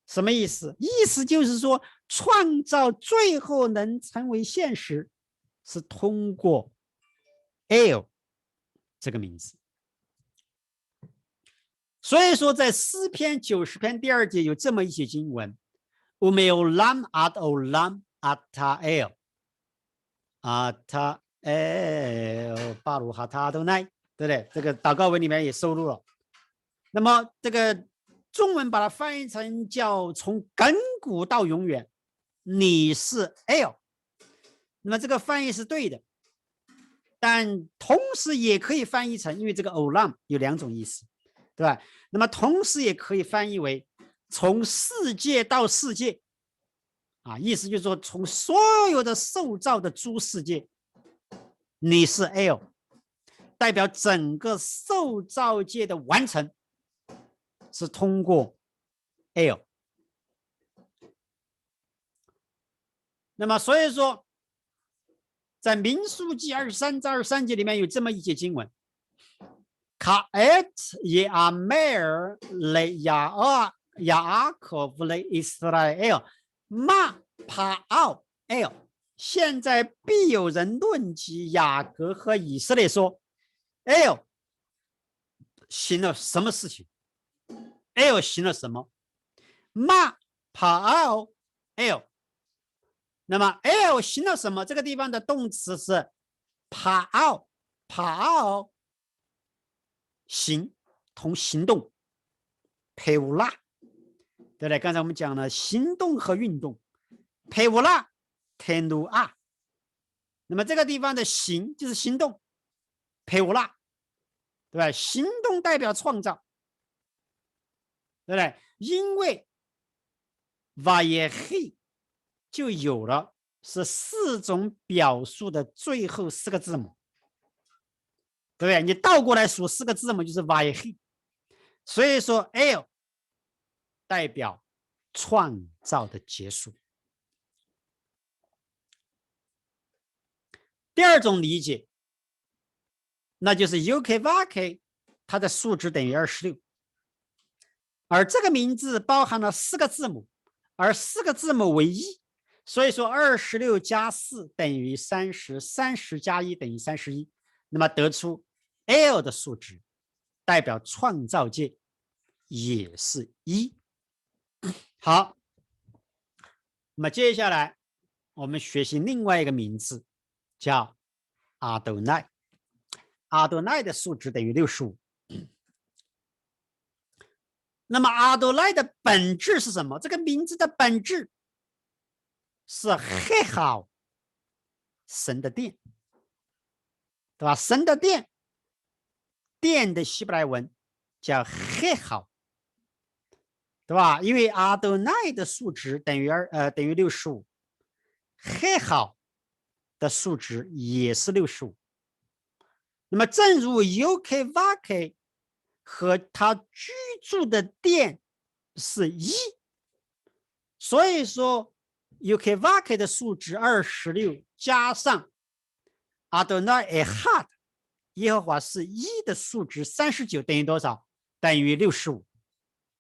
A: 什么意思？意思就是说，创造最后能成为现实，是通过 L 这个名字。所以说，在诗篇90篇第2节有这么一些经文 ：Umeolam ad olam ata el ata el 巴鲁哈他都奈，对不对？这个祷告文里面也收录了。那么这个中文把它翻译成叫从亘古到永远，你是 El。那么这个翻译是对的，但同时也可以翻译成，因为这个 Olam 有2种意思，对吧？那么同时也可以翻译为从世界到世界，意思就是说从所有的受造的诸世界，你是 El， 代表整个受造界的完成是通过 L。 那么所以说在民数记23章23节里面有这么一节经文 Ka'et Ye'amer le Yaakov le Israel Ma Pa'al El， 现在必有人论及雅各和以色列说 El 行了什么事情， El 行了什么， Ma Pa'al El， 那么 L 行了什么？这个地方的动词是 Pa'al， Pa'al 行，同行动 Peula， 对不对？刚才我们讲了行动和运动 Peula Tenua， 那么这个地方的行就是行动 Peula， 对吧？行动代表创造，对不对？因为 Vayehi 就有了是4种表述的最后4个字母，对不对？你倒过来数4个字母就是 Vayehi， 所以说 L 代表创造的结束。第2种理解，那就是 Yukvake 它的数值等于26，而这个名字包含了4个字母，而4个字母为1。所以说26加4等于30， 30加1等于31，那么得出 L 的数值代表创造界也是1。好，那么接下来我们学习另外一个名字叫阿多奈，阿多奈的数值等于65。那么阿多奈的本质是什么？这个名字的本质是黑好神的殿，对吧？神的殿，殿的希伯来文叫黑好，对吧？因为阿多奈的数值等于65，黑好的数值也是65。那么正如 Yukvake 和他居住的殿是1，所以说 Yukvake 的数值26加上 Adonai Echad 耶和华是1的数值39等于多少？等于65，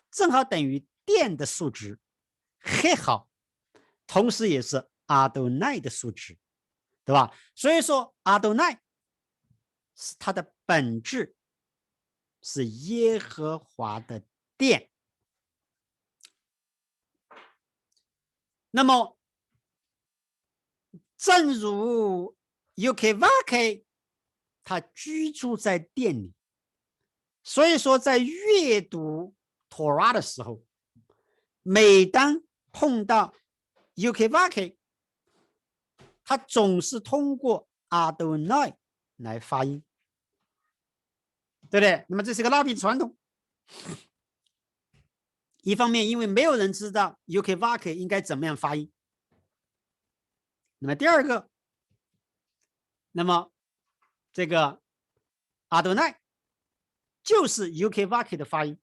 A: 正好等于殿的数值黑好，同时也是 Adonai 的数值，对吧？所以说 Adonai 是它的本质是耶和华的殿。那么正如 Yukvake 他居住在殿里，所以说在阅读 Torah 的时候，每当碰到 ukvk， 它总是通过 Adonai 来发音，对不对？那么这是个拉丁传统。一方面，因为没有人知道 ukvk 应该怎么样发音。那么第二个，那么这个 Adonai 就是 ukvk 的发音。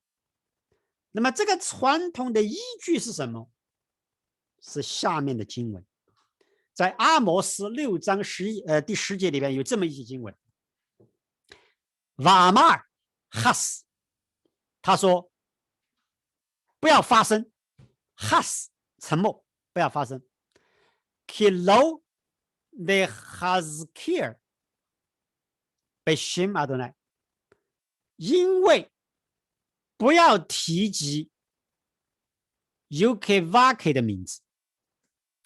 A: 那么这个传统的依据是什么？是下面的经文，在阿摩斯6章第10节里边有这么一节经文。瓦马尔哈斯，他说不要发声，哈斯沉默，不要发声。Kilo de Hazkir Beshim Adonai， 因为不要提及 ukvk 的名字，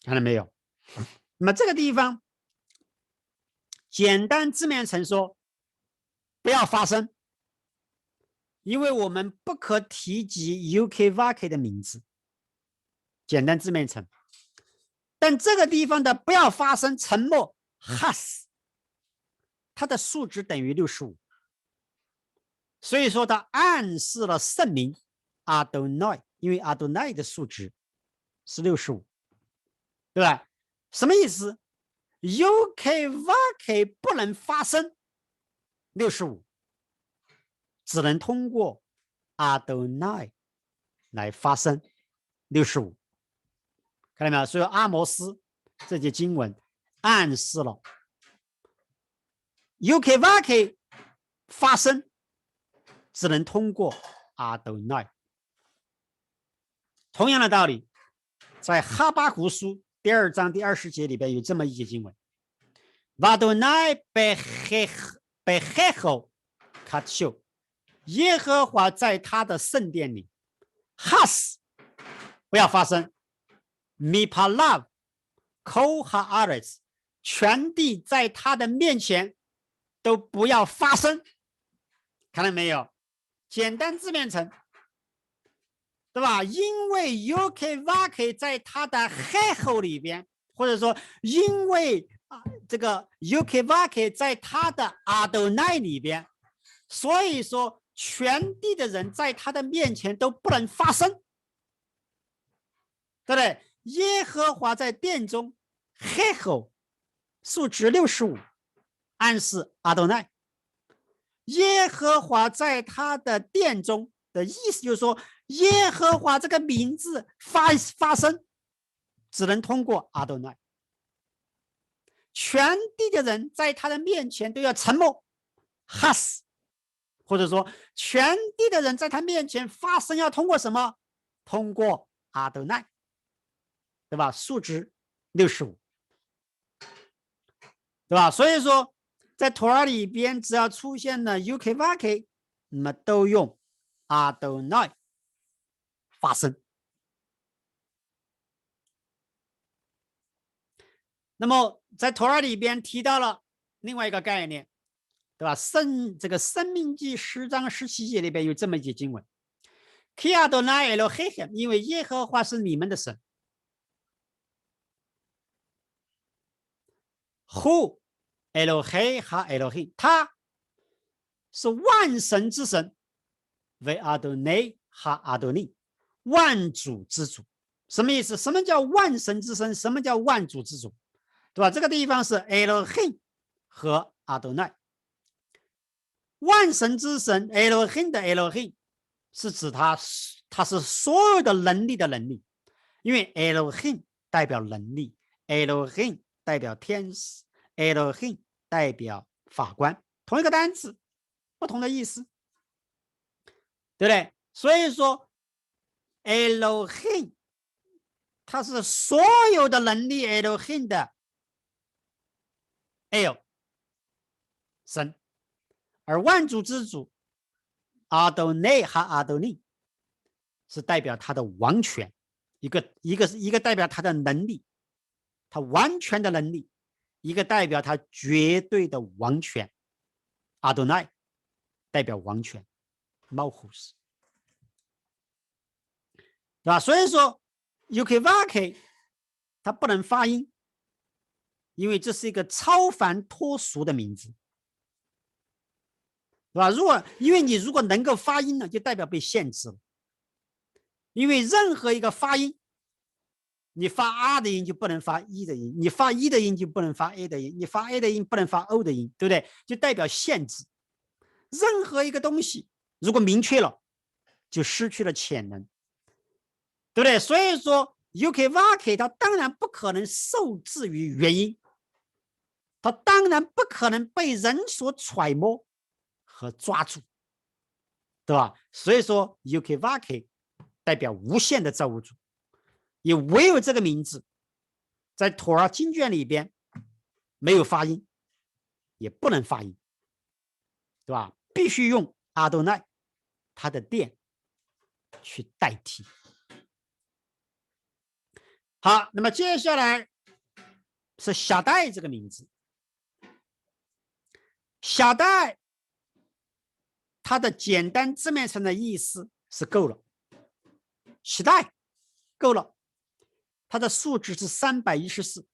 A: 看到没有？那么这个地方简单字面层说不要发声，因为我们不可提及 ukvk 的名字，简单字面层。但这个地方的不要发声，沉默 has， 它的数值等于65，所以说它暗示了圣名 Adonai， 因为 Adonai 的数值是65，对吧？什么意思？ ukvk 不能发声65，只能通过 Adonai 来发声65，看到没有？所以阿摩斯这节经文暗示了 ukvk 发声只能通过 Adonai。同样的道理，在哈巴谷书第2章第20节里边有这么一节经文 ：Adonai behecho katsho， 耶和华在他的圣殿里 ，has 不要发声 ，mipalav kol haaretz， 全地在他的面前都不要发声，看到没有？简单字面层，对吧？因为 ukvk 在他的 hecho 里边，或者说因为这个 ukvk 在他的 Adonai 里边，所以说全地的人在他的面前都不能发声，对不对？耶和华在殿中 hecho 数值65，暗示 Adonai。耶和华在他的殿中的意思就是说，耶和华这个名字发声只能通过 Adonai， 全地的人在他的面前都要沉默 has， 或者说全地的人在他面前发声要通过什么？通过 Adonai， 对吧？数值65，对吧？所以说在托拉里边只要出现了 ukvk， 那么都用 Adonai 发声。那么在托拉里边提到了另外一个概念，对吧？这个申命记10章17节里边有这么一节经文 ：Ki Adonai Elohim， 因为耶和华是你们的神。Hu Elohei ha Elohim， 他是万神之神，为 Adonai ha Adoni， 万主之主。什么意思？什么叫万神之神？什么叫万主之主？对吧？这个地方是 Elohim 和 Adonai。万神之神 Elohim 的 Elohim 是指他是所有的能力的能力，因为 Elohim 代表能力， Elohim 代表天使， Elohim 代表法官，同一个单词，不同的意思，对不对？所以说 Elohim 它是所有的能力 Elohim 的 El 神，而万主之主 Adonai 和 Adoni 是代表他的王权，一个代表他的能力，他完全的能力，一个代表他绝对的王权。Adonai 代表王权 Malchus， 对吧？所以说 Ukvake 它不能发音，因为这是一个超凡脱俗的名字，对吧？因为你如果能够发音呢，就代表被限制了。因为任何一个发音，你发 R 的音就不能发 E 的音，你发 E 的音就不能发 A 的音，你发 A 的音不能发 O 的音，对不对？就代表限制。任何一个东西如果明确了，就失去了潜能，对不对？所以说 Ukvake 它当然不可能受制于元音，它当然不可能被人所揣摩和抓住，对吧？所以说 Ukvake 代表无限的造物主，也唯有这个名字在妥拉经卷里边没有发音，也不能发音，对吧？必须用阿多奈他的殿去代替。好，那么接下来是夏代这个名字。夏代它的简单字面上的意思是够了，夏代够了，它的数值是314。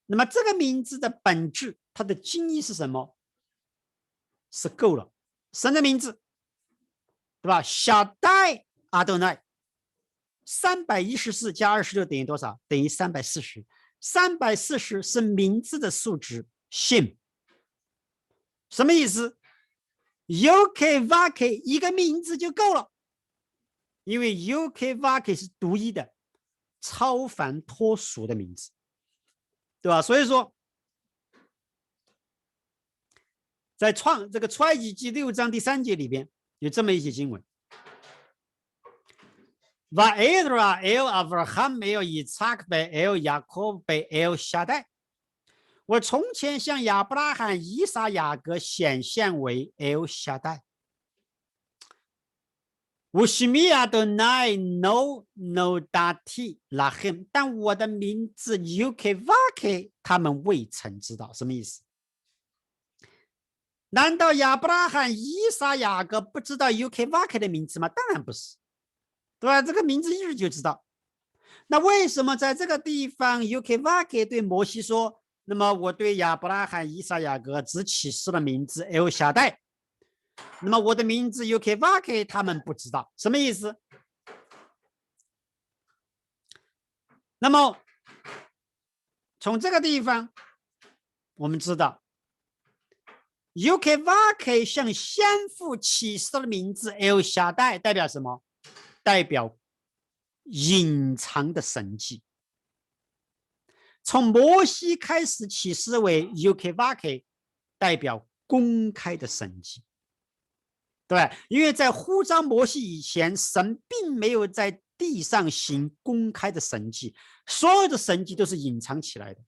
A: 那么这个名字的本质，它的经义是什么？是够了，神的名字，对吧？夏代阿多奈314加26等于多少？等于340。340是名字的数值sim，什么意思？Ukvake 一个名字就够了，因为 Ukvake 是独一的、超凡脱俗的名字，对吧？所以说，在这个出埃及记6章第3节里边有这么一些经文。Vaedra el Avraham el Yitzhak el Yaakov el Shaddai， 我从前向亚伯拉罕、以撒、雅各显现为 El Shaddai。Ushmi Adonai no nodati lachem， 但我的名字 Ukvake 他们未曾知道，什么意思？难道亚伯拉罕、以撒、雅各不知道 Ukvake 的名字吗？当然不是，对吧？这个名字一直就知道。那为什么在这个地方 Ukvake 对摩西说，那么我对亚伯拉罕、以撒、雅各只启示了名字 El Shaddai， 那么我的名字 Ukvake 他们不知道，什么意思？那么从这个地方我们知道 Ukvake 向先父启示的名字 El Shaddai 代表什么？代表隐藏的神迹。从摩西开始启示为 Ukvake 代表公开的神迹，对，因为在呼召摩西以前，神并没有在地上行公开的神迹，所有的神迹都是隐藏起来的，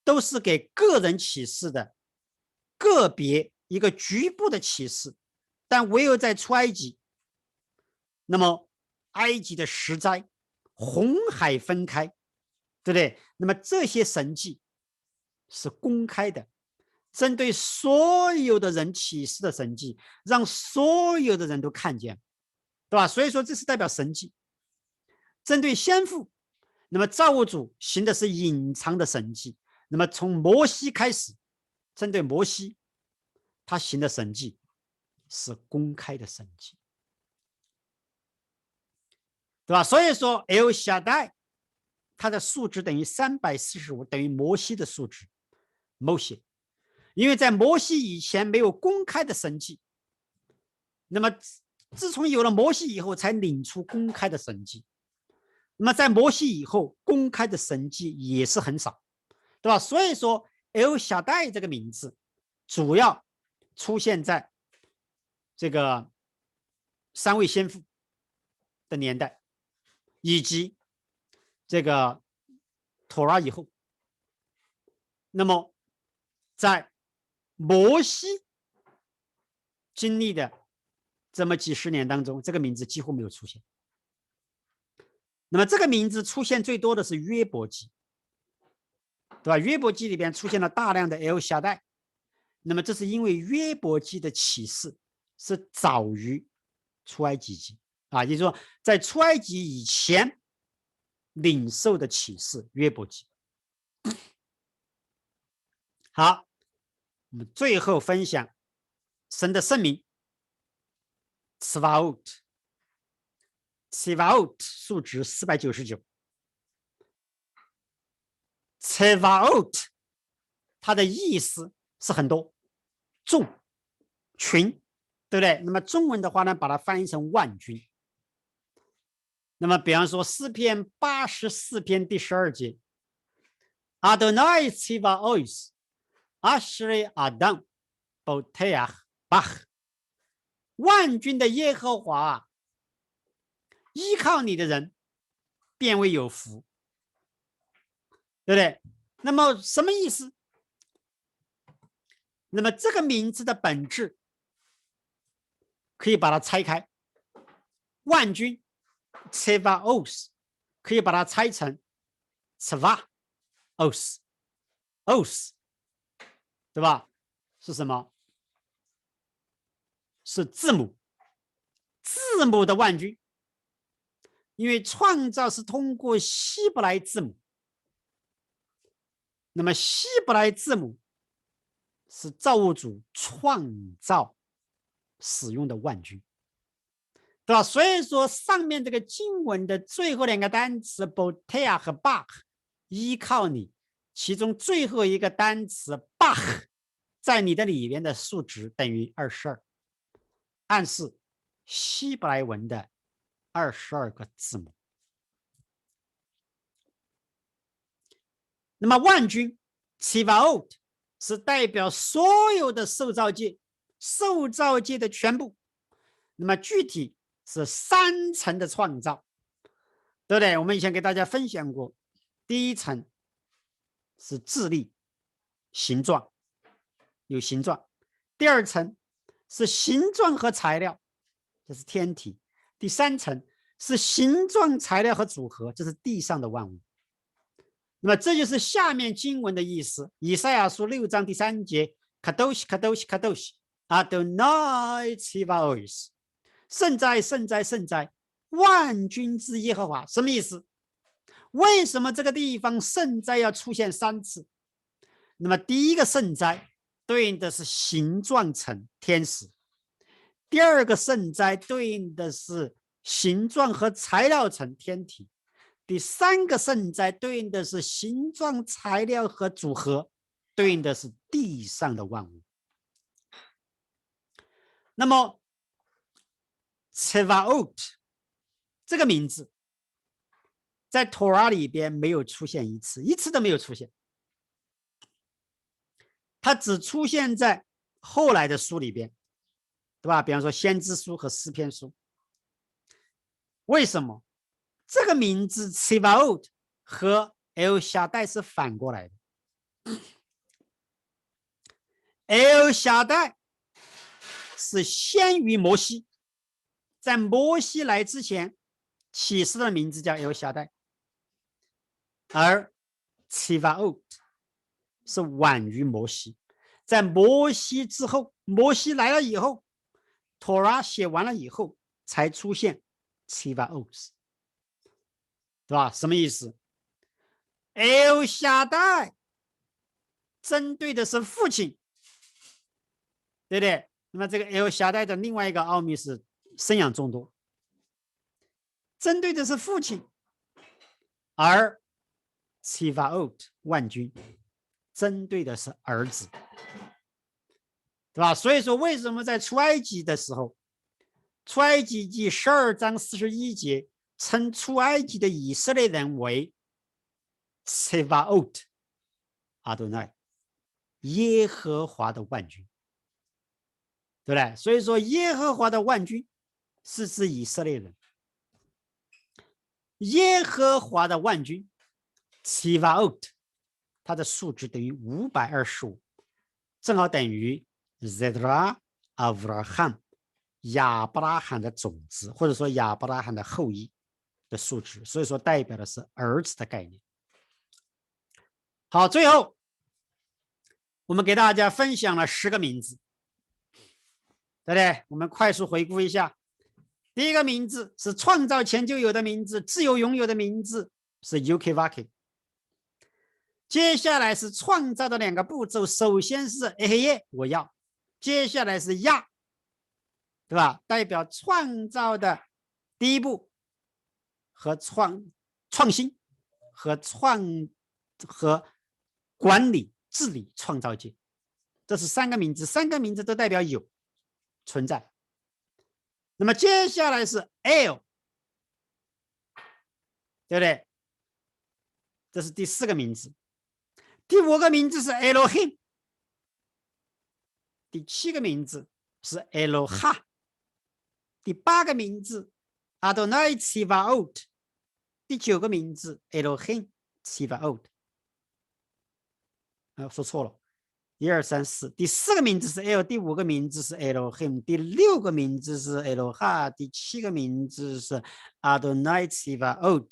A: 都是给个人启示的，个别一个局部的启示。但唯有在出埃及，那么埃及的十灾，红海分开，对不对？那么这些神迹是公开的，针对所有的人启示的神迹，让所有的人都看见，对吧？所以说这是代表神迹。针对先父，那么造物主行的是隐藏的神迹。那么从摩西开始，针对摩西，他行的神迹是公开的神迹，对吧？所以说 El Shaddai 它的数值等于345，等于摩西的数值。摩西，因为在摩西以前没有公开的神迹，那么自从有了摩西以后，才领出公开的神迹。那么在摩西以后，公开的神迹也是很少，对吧？所以说 El Shaddai 这个名字主要出现在这个3位先父的年代，以及这个妥拉以后。那么在摩西经历的这么几十年当中，这个名字几乎没有出现。那么这个名字出现最多的是约伯记，对吧？约伯记里边出现了大量的 El Shaddai， 那么这是因为约伯记的启示是早于出埃及记啊，也就是说在出埃及以前领受的启示，约伯记。好，我们最后分享神的圣名 Tsevaot， Tsevaot 数值499。Tsevaot 它的意思是很多，众、群，对不对？那么中文的话呢，把它翻译成万军。那么比方说诗篇84篇第12节 Adonai Tsevaot Ashrei Adam Boteach Bach， 万军的耶和华，依靠你的人便为有福，对不对？那么什么意思？那么这个名字的本质可以把它拆开，万军 Tsevaos 可以把它拆成 Tsevaos， 对吧？是什么？是字母，字母的万军。因为创造是通过希伯来字母，那么希伯来字母是造物主创造使用的万军，对吧？所以说上面这个经文的最后2个单词 Botea 和 Bach 依靠你，其中最后一个单词 Bach 在你的里面的数值等于22，暗示希伯来文的22个字母。那么万军 Tsevaot 是代表所有的受造界，受造界的全部。那么具体是3层的创造，对不对？我们以前给大家分享过，第一层是智力、形状，有形状；第二层是形状和材料，这是天体；第3层是形状、材料和组合，这是地上的万物。那么这就是下面经文的意思，以赛亚书6章第3节 Kadosh Kadosh Kadosh Adonai Tsevaot， 圣哉圣哉圣哉，万军之耶和华。什么意思？为什么这个地方圣哉要出现3次？那么第一个圣哉对应的是形状层天使，第二个圣哉对应的是形状和材料层天体，第3个圣哉对应的是形状、材料和组合，对应的是地上的万物。那么 Tsevaot 这个名字在托拉里边没有出现一次都没有出现，它只出现在后来的书里边，对吧？比方说先知书和诗篇书。为什么？这个名字 Tsevaot 和 El Shaddai 是反过来的。El Shaddai 是先于摩西，在摩西来之前，启示的名字叫 El Shaddai， 而 Tsevaot 是晚于摩西，在摩西之后，摩西来了以后，托拉写完了以后，才出现 Tsevaot， 对吧？什么意思？ El Shaddai 针对的是父亲，对不对？那么这个 El Shaddai 的另外一个奥秘是生养众多，针对的是父亲，而 Tsevaot 万军针对的是儿子，对吧？所以说为什么在出埃及的时候，出埃及记12章41节称出埃及的以色列人为 Tsevaot Adonai， 耶和华的万军，对不对？所以说耶和华的万军是指以色列人，耶和华的万军 Tsevaot 它的数值等于525，正好等于 Zedra Avraham 亚伯拉罕的种子，或者说亚伯拉罕的后裔的数值，所以说代表的是儿子的概念。好，最后我们给大家分享了10个名字，对不对？我们快速回顾一下。第一个名字是创造前就有的名字，自由拥有的名字，是 ukvk。接下来是创造的2个步骤，首先是 a 我要，接下来是呀，对吧？代表创造的第一步和创新和管理治理创造界，这是3个名字，3个名字都代表有存在。那么接下来是 L， 对不对？这是第4个名字。第5个名字是 Elohim， 第7个名字是 Eloha， 第8个名字 Adonai Tzivaot， 第9个名字 Elohim Tzivaot。说错了，1、2、3、4，第4个名字是 L， 第5个名字是 Elohim， 第6个名字是 Eloha， 第7个名字是 Adonai Tzivaot，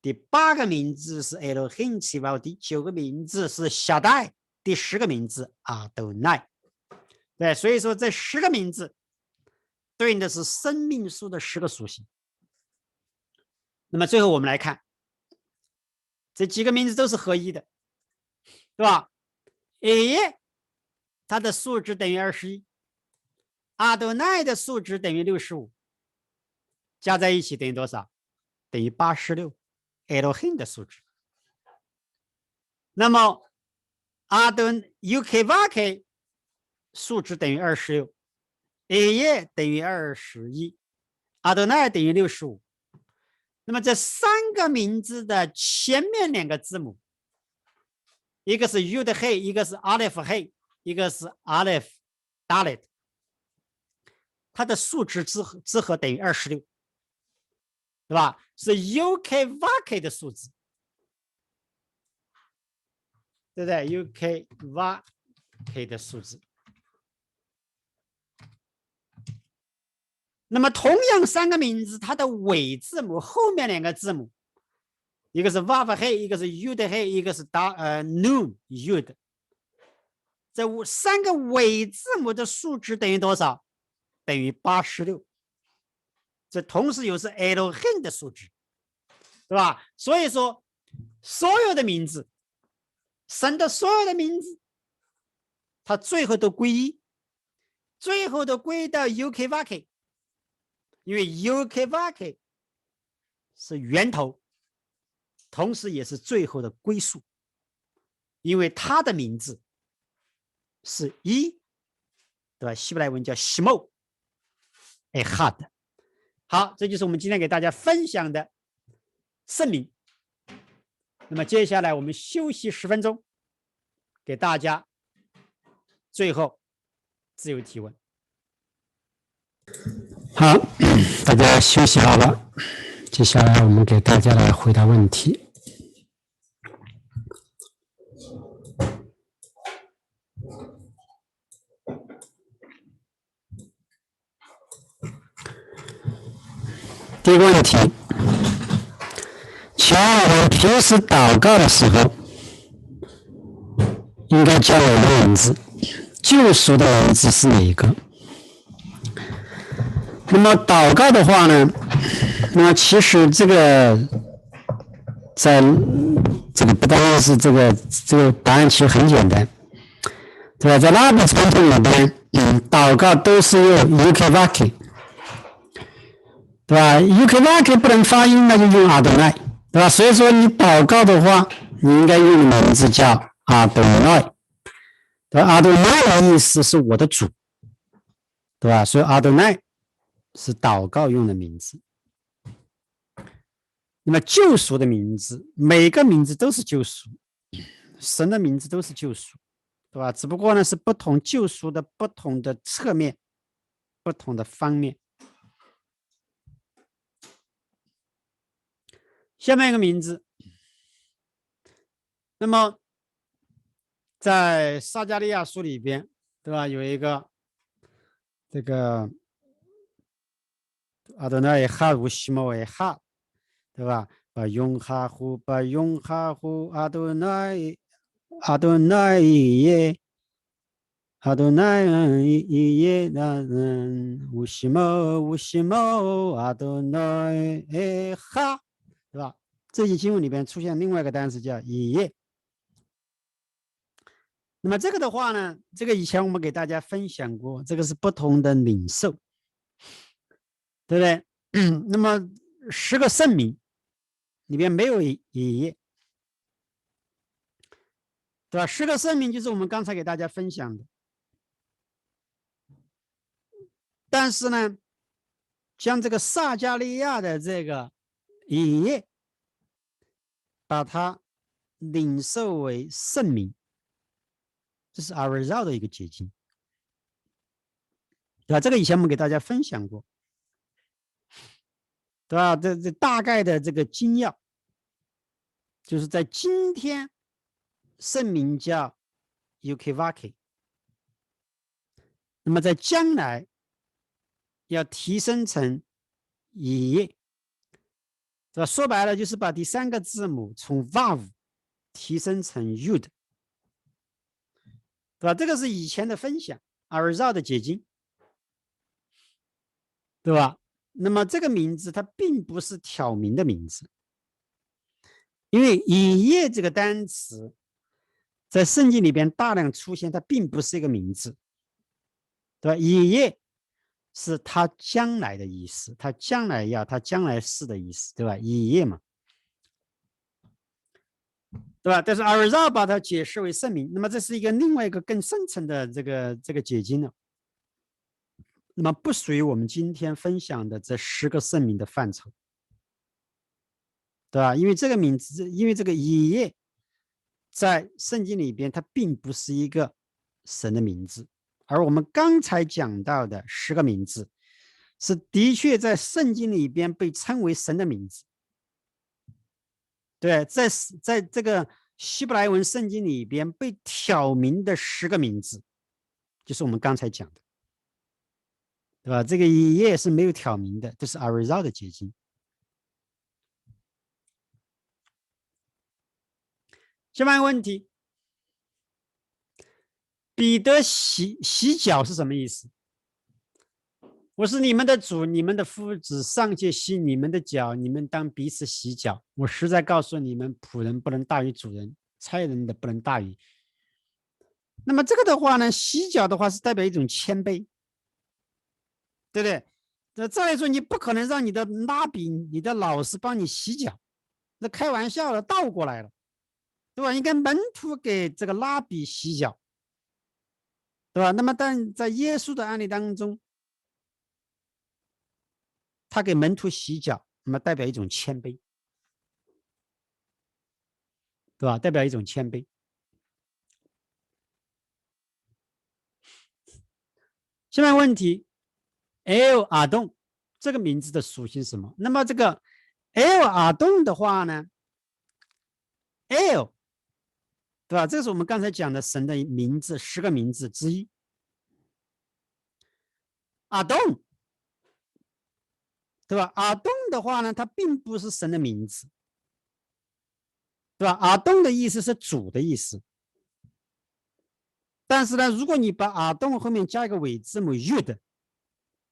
A: 第8个名字是 Elohim Tzivaot， 第9个名字是夏代，第10个名字 Adonai。对，所以说这10个名字对应的是生命树的10个属性。那么最后我们来看，这几个名字都是合一的，对吧？A 它的数值等于21，阿多奈的数值等于65，加在一起等于多少？等于86。Elohim 的数值。那么阿顿 ukvk 数值等于26， A 等于21，阿多奈等于65。那么这3个名字的前面2个字母，一个是 Yud He， 一个是 Aleph He， 一个是 Aleph Dalet， 它的数值之和等于26，对吧？是 ukvk 的数值，对不对？ ukvk 的数值。那么同样3个名字，它的尾字母后面2个字母，一个是 vav he， 一个是 yud he， 一个是nun yud。这3个尾字母的数值等于多少？等于86。这同时又是 Elohim 的数值，对吧？所以说，所有的名字，神的所有的名字，它最后都归一，最后都归到 ukvk。因为 ukvk 是源头，同时也是最后的归宿，因为它的名字是1，对吧？希伯来文叫 shmo echad。好，这就是我们今天给大家分享的圣名。那么接下来我们休息10分钟，给大家最后自由提问。好，大家休息好了，接下来我们给大家来回答问题。第一个问题，请问我们平时祷告的时候，应该叫我的名字，救赎的名字是哪一个？那么祷告的话呢，那么其实这个在这个不单是这个答案其实很简单，对吧？在拉比传统里边，祷告都是用 ukvk， 对吧 ？ukvk 不能发音，那就用 Adonai， 对吧？所以说你祷告的话，你应该用的名字叫 Adonai， 对吧 ？Adonai 的意思是我的主，对吧？所以 Adonai 是祷告用的名字。那么救赎的名字，每个名字都是救赎，神的名字都是救赎，对吧？只不过呢是不同救赎的不同的侧面，不同的方面。下面一个名字，那么在撒迦利亚书里边，对吧？有一个这个阿多奈哈乌西莫埃哈，对吧？巴永哈呼阿多奈耶阿多奈耶那乌西莫阿多奈哈，对吧？这些经文里边出现另外一个单词叫以业。那么这个的话呢，这个以前我们给大家分享过，这个是不同的领受，对不对？那么10个圣名里边没有以业，对吧？10个圣名就是我们刚才给大家分享的，但是呢，将这个撒加利亚的这个以业，把它领受为圣名，这是阿瑞绕的一个结晶，对吧？这个以前我们给大家分享过，对吧？这大概的这个精要，就是在今天圣名叫 Ukivaki， 那么在将来要提升成以业，对吧？说白了就是把第3个字母从 Vav 提升成 Yud， 对吧？这个是以前的分享，阿瑞绕的结晶，对吧？那么这个名字它并不是挑明的名字，因为以业这个单词在圣经里边大量出现，它并不是一个名字，对吧？以业是他将来的意思，他将来要，他将来是的意思，对吧？以业嘛，对吧？但是阿瑞绕把它解释为圣名，那么这是一个另外一个更深层的这个解经了，那么不属于我们今天分享的这10个圣名的范畴，对吧？因为这个名字，因为这个以业在圣经里边，它并不是一个神的名字，而我们刚才讲到的10个名字，是的确在圣经里边被称为神的名字。对，在这个希伯来文圣经里边被挑明的10个名字，就是我们刚才讲的，对吧？这个以业是没有挑明的，这是阿瑞绕的结晶。下面一个问题，彼得洗脚是什么意思？我是你们的主，你们的夫子，尚且洗你们的脚，你们当彼此洗脚。我实在告诉你们，仆人不能大于主人，差人的不能大于。那么这个的话呢，洗脚的话是代表一种谦卑，对不对？那再来说，你不可能让你的拉比、你的老师帮你洗脚，那开玩笑了，倒过来了，对吧？应该门徒给这个拉比洗脚，对吧？那么但在耶稣的案例当中，他给门徒洗脚，那么代表一种谦卑，对吧？代表一种谦卑。下面问题 ，El 阿洞这个名字的属性是什么？那么这个 El 阿洞的话呢 ，El 对吧？这是我们刚才讲的神的名字10个名字之一。阿洞对吧？阿洞的话呢，它并不是神的名字，对吧？阿洞的意思是主的意思，但是呢，如果你把阿洞后面加一个尾字母 Yud，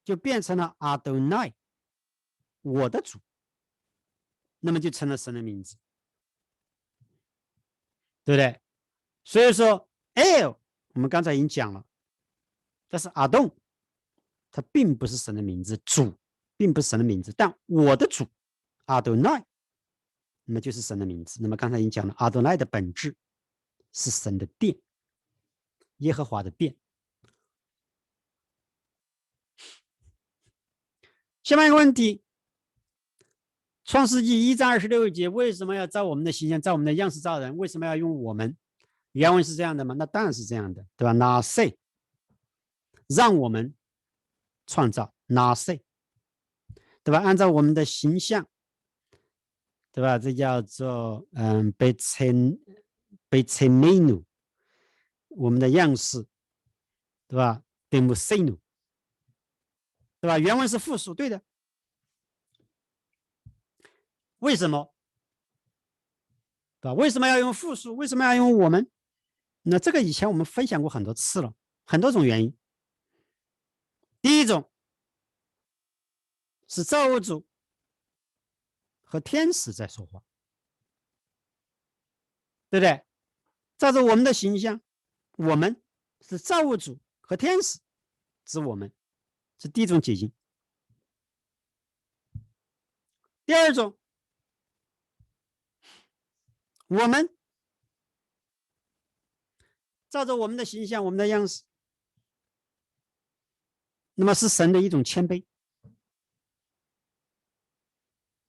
A: 就变成了阿多奈，我的主，那么就成了神的名字，对不对？所以说 El 我们刚才已经讲了，但是阿洞它并不是神的名字，主并不是神的名字，但我的主阿多奈，那么就是神的名字。那么刚才已经讲了，阿多奈的本质是神的殿，耶和华的殿。下面一个问题，创世纪1章26节，为什么要照我们的形象，照我们的样式造人？为什么要用我们？原文是这样的吗？那当然是这样的，对吧？那谁让我们创造？那谁，对吧？按照我们的形象，对吧？这叫做被称美努，我们的样式，对吧？德姆塞努，对吧？原文是复数，对的。为什么？对吧？为什么要用复数？为什么要用我们？那这个以前我们分享过很多次了，很多种原因。第一种是造物主和天使在说话，对不对？照着我们的形象，我们是造物主和天使，指我们是第一种解经。第二种，我们照着我们的形象，我们的样式，那么是神的一种谦卑，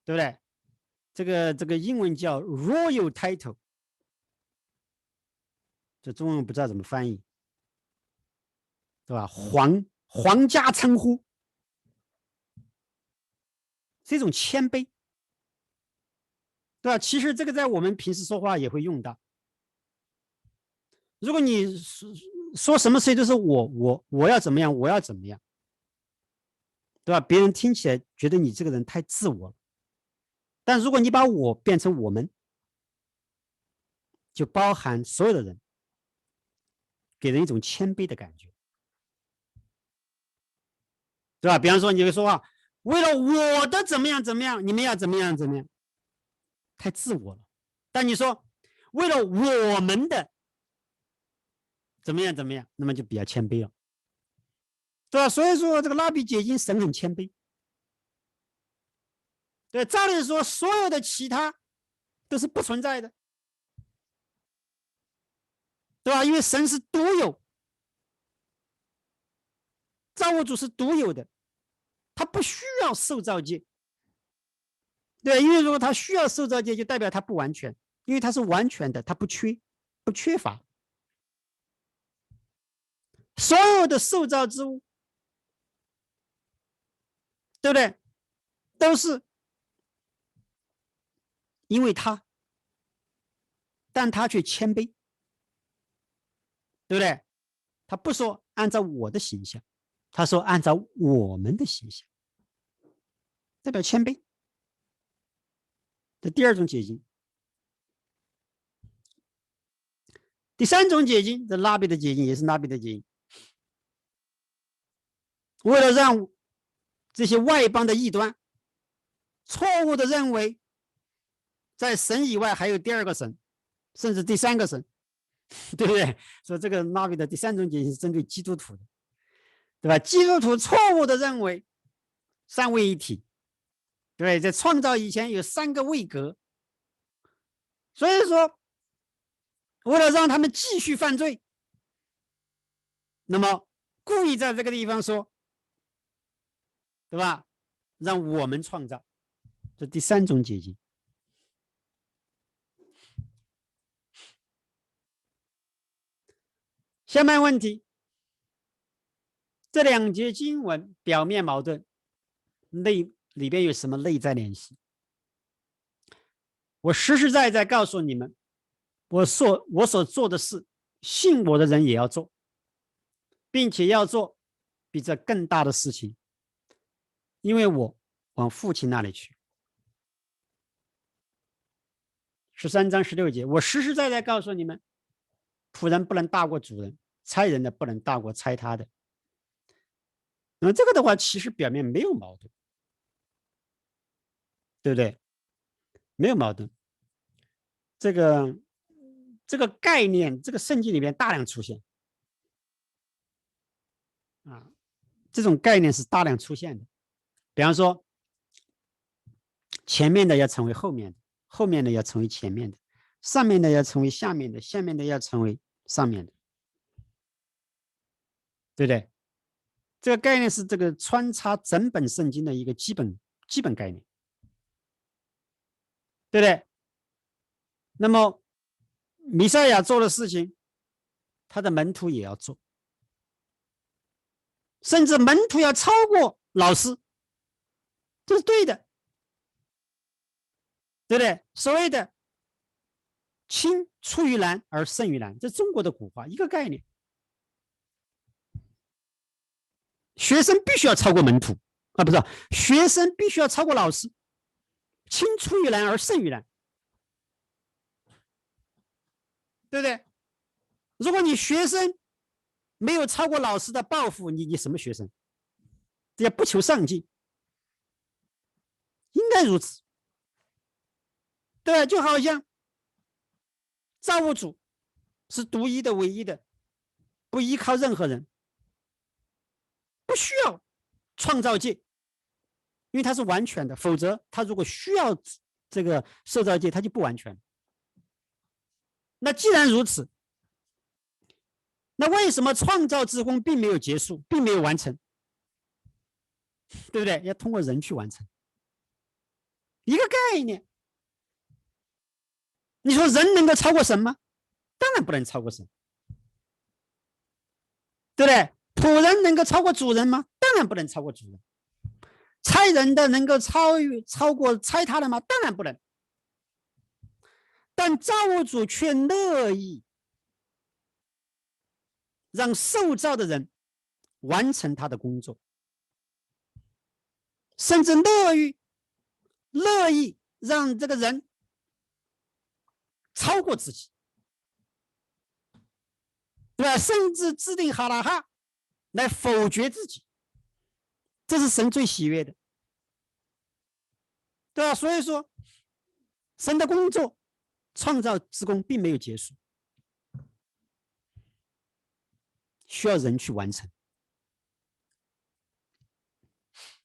A: 对不对？这个英文叫 royal title， 这中文不知道怎么翻译，对吧？皇家称呼是一种谦卑，对吧？其实这个在我们平时说话也会用到。如果你说什么事情都是我要怎么样，我要怎么样，对吧？别人听起来觉得你这个人太自我了。但如果你把我变成我们，就包含所有的人，给人一种谦卑的感觉，对吧？比方说，你会说话，为了我的怎么样怎么样，你们要怎么样怎么样，太自我了。但你说为了我们的怎么样怎么样，那么就比较谦卑了，对吧？所以说，这个拉比解经神很谦卑。对，照理说，所有的其他都是不存在的，对吧？因为神是独有，造物主是独有的，他不需要受造界。对，因为如果他需要受造界，就代表他不完全，因为他是完全的，他不缺乏。所有的受造之物，对不对？都是因为他，但他却谦卑，对不对？他不说按照我的形象，他说按照我们的形象，代表谦卑。这第二种解经。第三种解经，这拉比的解经也是拉比的解经。为了让这些外邦的异端错误的认为在神以外还有第二个神，甚至第三个神，对不对？所以这个拉比的第三种解经是针对基督徒的，对吧？基督徒错误的认为三位一体，对，在创造以前有三个位格，所以说为了让他们继续犯罪，那么故意在这个地方说，对吧？让我们创造，这第三种解经。下面问题，这两节经文表面矛盾，里边有什么内在联系？我实实在在告诉你们，我所做的事，信我的人也要做，并且要做比这更大的事情，因为我往父亲那里去。13章16节，我实实在在告诉你们，仆人不能大过主人，差人的不能大过差他的。那么这个的话，其实表面没有矛盾，对不对？没有矛盾。这个概念，这个圣经里面大量出现啊，这种概念是大量出现的。比方说，前面的要成为后面的，后面的要成为前面的，上面的要成为下面的，下面的要成为上面的，对不对？这个概念是这个穿插整本圣经的一个基本概念，对不对？那么弥赛亚做的事情，他的门徒也要做，甚至门徒要超过老师，这是对的，对不对？所谓的青出于蓝而胜于蓝，这是中国的古话，一个概念。学生必须要超过门徒啊，不是，学生必须要超过老师，青出于蓝而胜于蓝，对不对？如果你学生没有超过老师的抱负，你什么学生？这叫不求上进，应该如此。对，就好像造物主是独一的、唯一的，不依靠任何人，不需要创造界，因为它是完全的，否则他如果需要这个受造界，他就不完全。那既然如此，那为什么创造之功并没有结束，并没有完成？对不对？要通过人去完成一个概念。你说人能够超过神吗？当然不能超过神，对不对？仆人能够超过主人吗？当然不能超过主人。差人的能够超过差他的吗？当然不能。但造物主却乐意让受造的人完成他的工作，甚至乐意让这个人超过自己，对吧？甚至制定哈拉哈来否决自己，这是神最喜悦的，对吧？所以说，神的工作创造之功并没有结束，需要人去完成，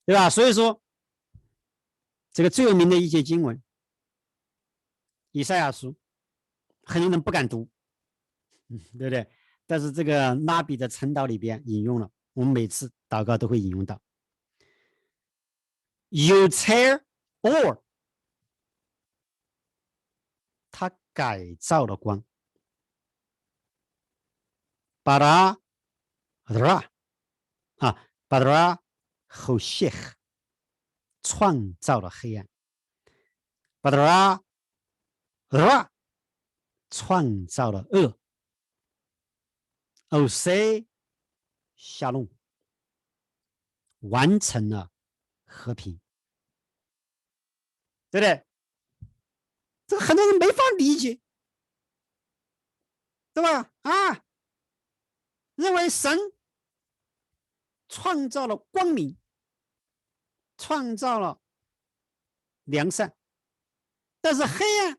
A: 对吧？所以说，这个最有名的一节经文，以赛亚书，很多人不敢读，对不对？但是这个拉比的晨祷里边引用了，我们每次祷告都会引用到。Yotzer Or， 他改造了光。Bara Ra 啊 ，Bara Hoshech 创造了黑暗。Bara Ra 创造了恶。Ose Shalom 完成了和平，对不对？这很多人没法理解，对吧？啊，认为神创造了光明，创造了良善，但是黑暗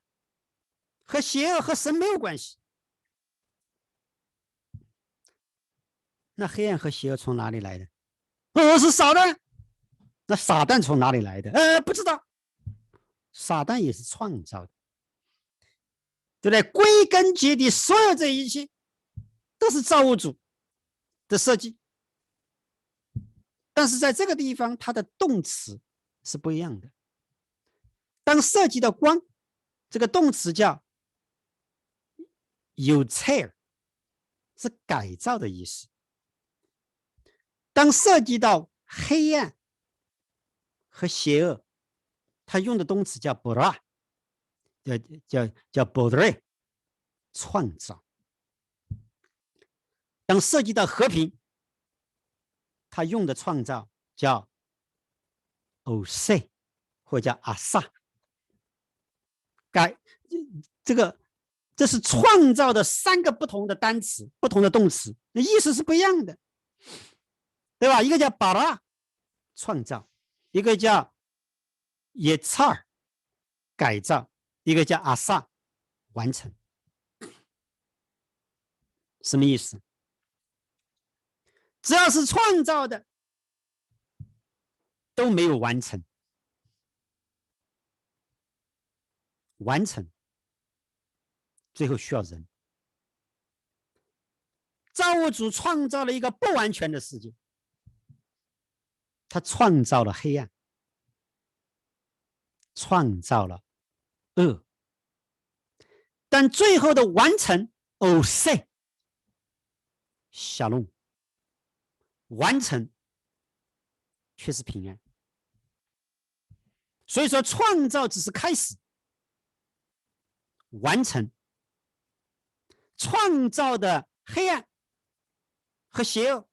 A: 和邪恶和神没有关系。那黑暗和邪恶从哪里来的？是撒旦。那撒旦从哪里来的？不知道。撒旦也是创造的，对不对？归根结底，所有这一切都是造物主的设计。但是在这个地方，它的动词是不一样的。当涉及到光，这个动词叫 Yotzer， 是改造的意思。当涉及到黑暗和邪恶，他用的动词叫 Bara， 叫 Bodre， 创造。当涉及到和平，他用的创造叫 Ose， 或叫 Asa。这是创造的3个不同的单词，不同的动词，意思是不一样的，对吧？一个叫 Bara 创造，一个叫 Yetzar 改造，一个叫 Asa 完成。什么意思？只要是创造的都没有完成，完成最后需要人。造物主创造了一个不完全的世界，他创造了黑暗，创造了恶，但最后的完成 Ose Shalom 完成却是平安。所以说创造只是开始，完成创造的黑暗和邪恶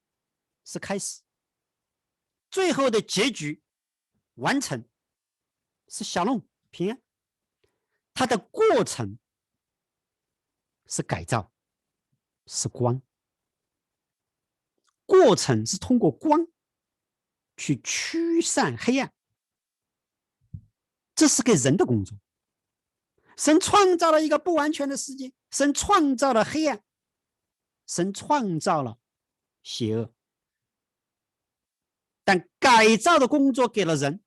A: 是开始，最后的结局完成是Shalom平安。它的过程是改造，是光。过程是通过光去驱散黑暗，这是给人的工作。神创造了一个不完全的世界，神创造了黑暗，神创造了邪恶，但改造的工作给了人，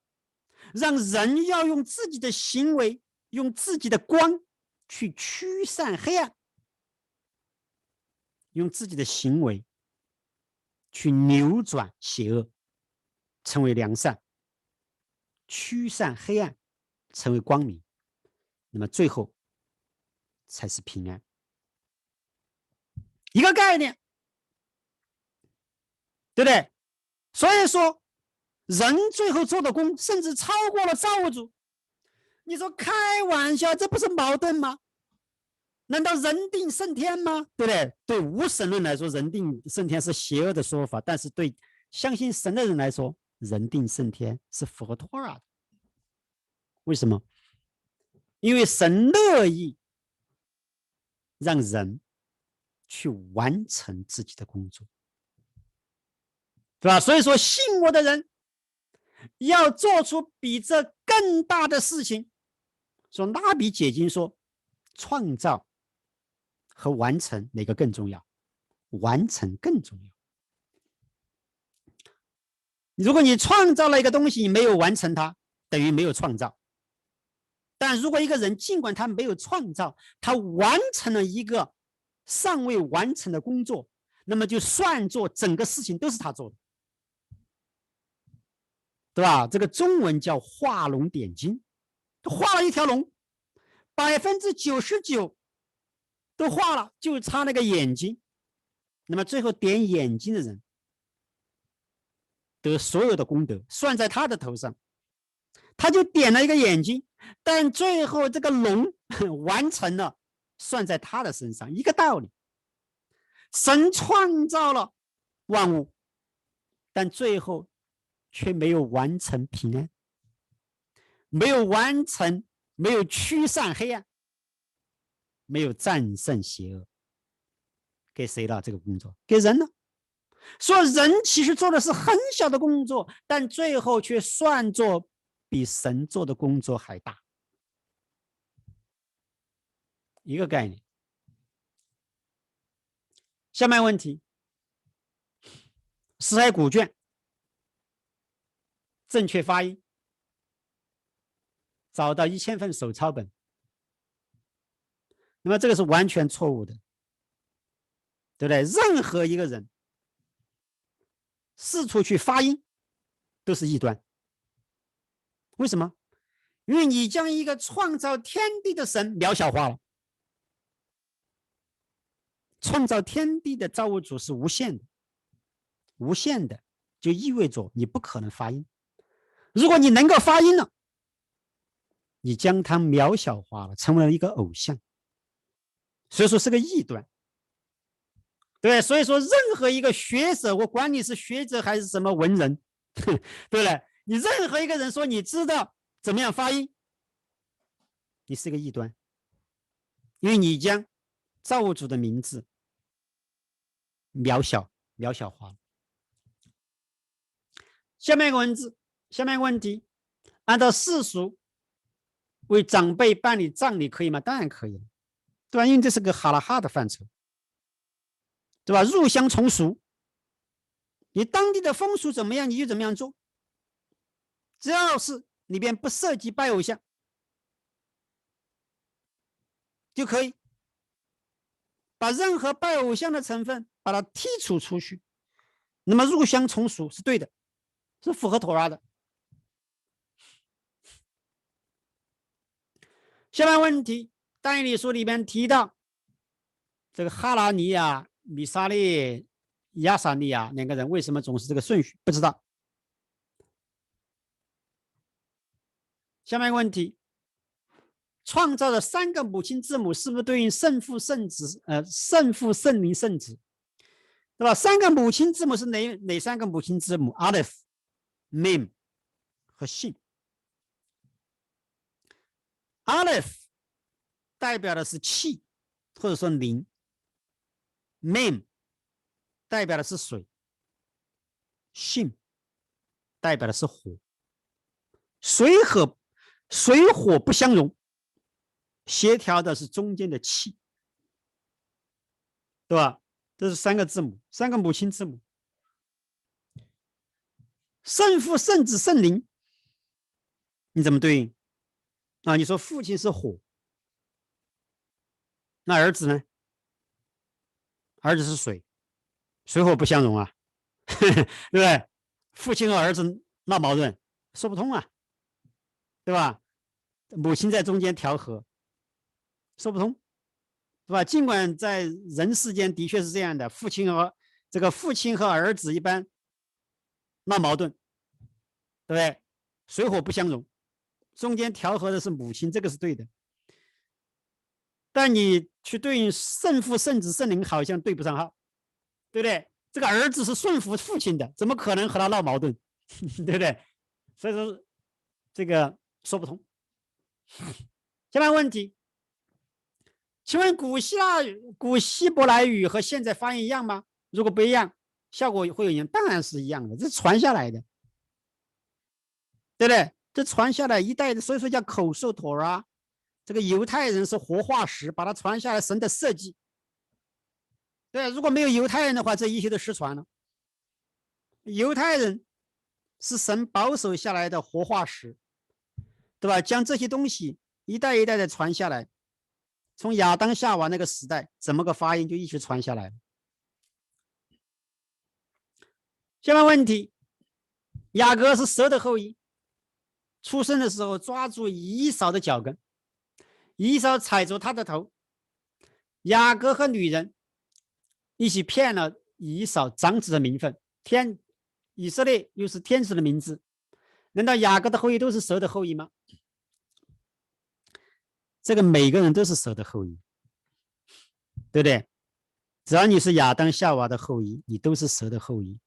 A: 让人要用自己的行为，用自己的光去驱散黑暗，用自己的行为去扭转邪恶，成为良善，驱散黑暗，成为光明，那么最后才是平安。一个概念，对不对？所以说人最后做的功甚至超过了造物主。你说开玩笑，这不是矛盾吗？难道人定胜天吗？对不对？对无神论来说，人定胜天是邪恶的说法，但是对相信神的人来说，人定胜天是佛陀啊。为什么？因为神乐意让人去完成自己的工作，对吧？所以说信我的人要做出比这更大的事情。说拉比解经说，创造和完成哪个更重要？完成更重要。如果你创造了一个东西，你没有完成它，等于没有创造。但如果一个人尽管他没有创造，他完成了一个尚未完成的工作，那么就算作整个事情都是他做的，对吧？这个中文叫画龙点睛，画了一条龙，99%都画了，就差那个眼睛。那么最后点眼睛的人得所有的功德，算在他的头上。他就点了一个眼睛，但最后这个龙完成了，算在他的身上，一个道理。神创造了万物，但最后却没有完成平安，没有完成，没有驱散黑暗，没有战胜邪恶。给谁了这个工作？给人了。说人其实做的是很小的工作，但最后却算作比神做的工作还大。一个概念。下面问题，死海古卷正确发音，找到1000份手抄本，那么这个是完全错误的，对不对？任何一个人四处去发音都是异端。为什么？因为你将一个创造天地的神渺小化了。创造天地的造物主是无限的，无限的就意味着你不可能发音。如果你能够发音了，你将它渺小化了，成为了一个偶像，所以说是个异端。对，所以说任何一个学者，我管你是学者还是什么文人，对不对？你任何一个人说你知道怎么样发音，你是个异端，因为你将造物主的名字渺小化了。下面一个文字，下面一个问题，按照世俗为长辈办理葬礼可以吗？当然可以了，对吧？因为这是个哈拉哈的范畴，对吧？入乡从俗，你当地的风俗怎么样，你就怎么样做，只要是里边不涉及拜偶像就可以，把任何拜偶像的成分把它剔除出去，那么入乡从俗是对的，是符合妥拉的。下面问题，但以理书里边提到这个哈拉尼亚、米沙利、亚萨利亚两个人为什么总是这个顺序？不知道。下面一个问题，创造的3个母亲字母是不是对应圣父、圣子、圣父、圣灵、圣子，对吧？3个母亲字母是哪3个母亲字母 ？Aleph、Mem 和信。Aleph 代表的是气，或者说灵。Mem 代表的是水，信代表的是火。水火不相容，协调的是中间的气，对吧？这是三个字母，三个母亲字母。圣父、圣子、圣灵，你怎么对应啊？你说父亲是火，那儿子呢？儿子是水，水火不相容啊，对不对？父亲和儿子闹矛盾，说不通啊，对吧？母亲在中间调和，说不通，对吧？尽管在人世间的确是这样的，父亲和儿子一般闹矛盾，对不对？水火不相容，中间调和的是母亲，这个是对的。但你去对应圣父、圣子、圣灵，好像对不上号，对不对？这个儿子是顺服父亲的，怎么可能和他闹矛盾，对不对？所以说这个说不通。下面问题，请问古希伯来语和现在发音一样吗？如果不一样，效果会有影响？当然是一样的，这传下来的，对不对？这传下来一代的，所以说叫口授妥啊。这个犹太人是活化石，把它传下来，神的设计。对，如果没有犹太人的话，这一切都失传了。犹太人是神保守下来的活化石，对吧？将这些东西一代一代的传下来，从亚当夏娃那个时代，怎么个发音就一直传下来了。下面问题，雅各是蛇的后裔，出生的时候抓住以扫的脚跟，以扫踩着他的头，雅各和女人一起骗了以扫长子的名分，以色列又是天使的名字，难道雅各的后裔都是蛇的后裔吗？这个每个人都是蛇的后裔，对不对？只要你是亚当夏娃的后裔，你都是蛇的后裔。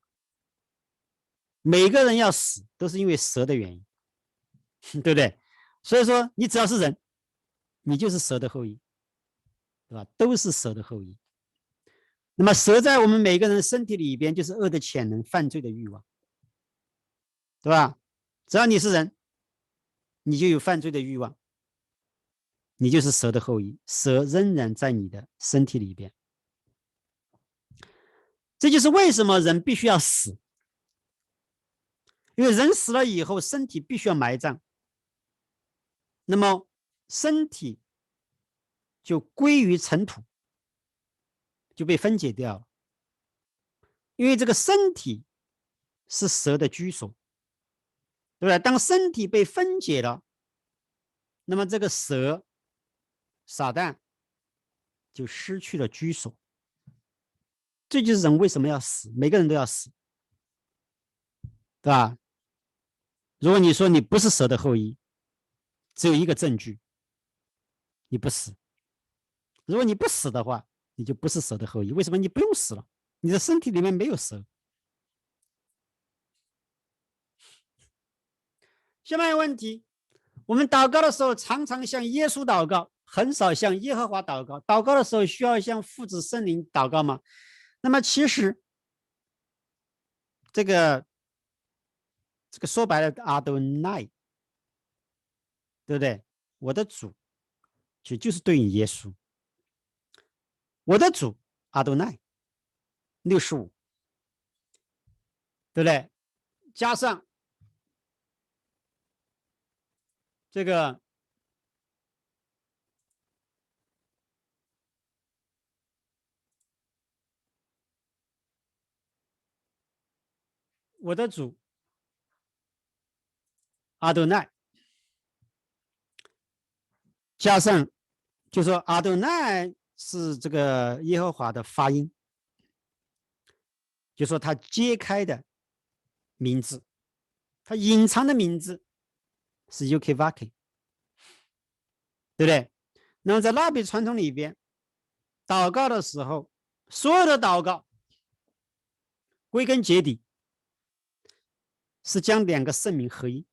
A: 每个人要死都是因为蛇的原因，对不对？所以说你只要是人，你就是蛇的后裔，对吧？都是蛇的后裔。那么蛇在我们每个人身体里边就是恶的潜能，犯罪的欲望，对吧？只要你是人，你就有犯罪的欲望，你就是蛇的后裔，蛇仍然在你的身体里边。这就是为什么人必须要死，因为人死了以后，身体必须要埋葬，那么身体就归于尘土，就被分解掉了。因为这个身体是蛇的居所，对不对？当身体被分解了，那么这个蛇撒旦就失去了居所。这就是人为什么要死，每个人都要死，对吧？如果你说你不是蛇的后裔，只有一个证据，你不死。如果你不死的话，你就不是蛇的后裔。为什么？你不用死了，你的身体里面没有蛇。下面一个问题，我们祷告的时候常常向耶稣祷告，很少向耶和华祷告。祷告的时候需要向父子圣灵祷告吗？那么其实这个说白了，阿多奈，对不对？我的主其实就是对应耶稣。我的主阿多奈65，对不对？加上这个我的主阿多奈，加上就说阿多奈是这个耶和华的发音，就说他揭开的名字，他隐藏的名字是 UKVK， 对不对？那么在拉比传统里边，祷告的时候，所有的祷告归根结底是将两个圣名合一，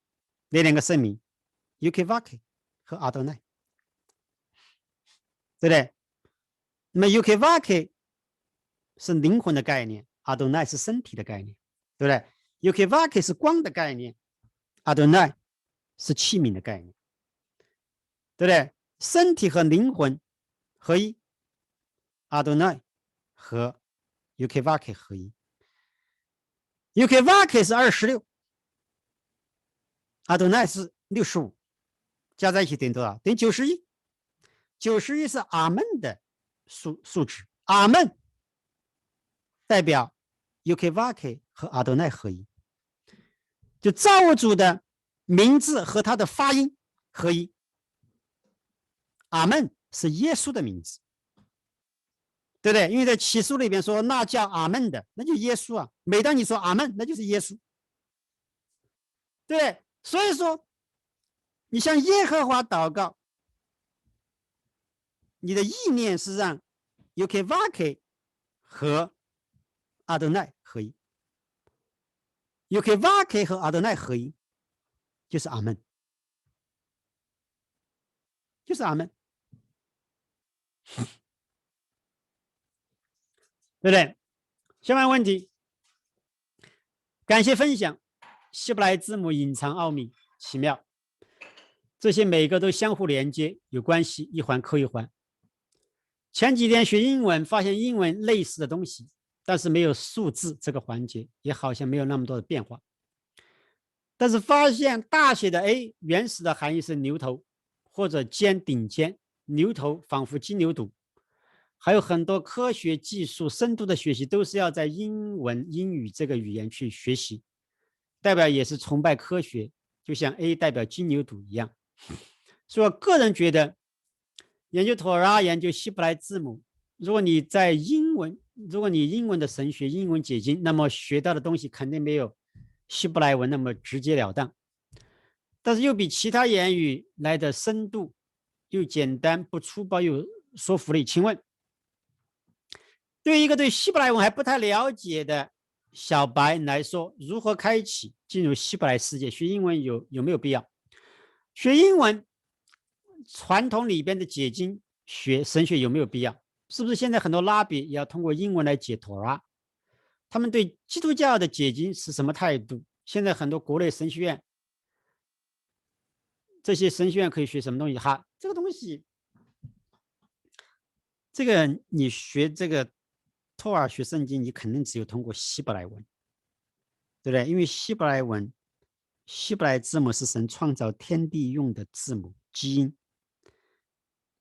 A: 那两个圣名 UKVK 和阿多奈，对不对？那么 UKVK 是灵魂的概念，阿多奈是身体的概念，对不对？UKVK 是光的概念，阿多奈是器皿的概念，对不对？身体和灵魂合一，阿多奈和 UKVK 合一。UKVK 是26，阿多奈是65，加在一起等于多少？等于91。91是阿门的数值，阿门代表 UKVK 和阿多奈合一，就造物主的名字和他的发音合一。阿门是耶稣的名字，对不对？因为在启示里边说，那叫阿门的，那就耶稣啊。每当你说阿门，那就是耶稣，对不对？所以说，你向耶和华祷告，你的意念是让 UKVK 和阿多奈合一。UKVK 和阿多奈合一，就是阿门，就是阿门，对不对？下面问题，感谢分享。希伯来字母隐藏奥秘，奇妙，这些每个都相互连接，有关系，一环扣一环。前几天学英文，发现英文类似的东西，但是没有数字这个环节，也好像没有那么多的变化。但是发现大写的 A 原始的含义是牛头或者尖顶尖，牛头仿佛金牛犊。还有很多科学技术深度的学习都是要在英文英语这个语言去学习，代表也是崇拜科学，就像 A 代表金牛犊一样。所以我个人觉得研究妥拉，研究希伯来字母，如果你英文的神学，英文解经，那么学到的东西肯定没有希伯来文那么直截了当，但是又比其他言语来的深度，又简单不粗暴又说服力。请问，对于一个对希伯来文还不太了解的小白来说，如何开启进入希伯来世界？学英文有没有必要？学英文传统里边的解经学神学有没有必要？是不是现在很多拉比也要通过英文来解妥拉？他们对基督教的解经是什么态度？现在很多国内神学院，这些神学院可以学什么东西？哈，这个东西，这个你学这个托尔学圣经，你肯定只有通过希伯来文，对不对？因为希伯来文，希伯来字母是神创造天地用的字母基因，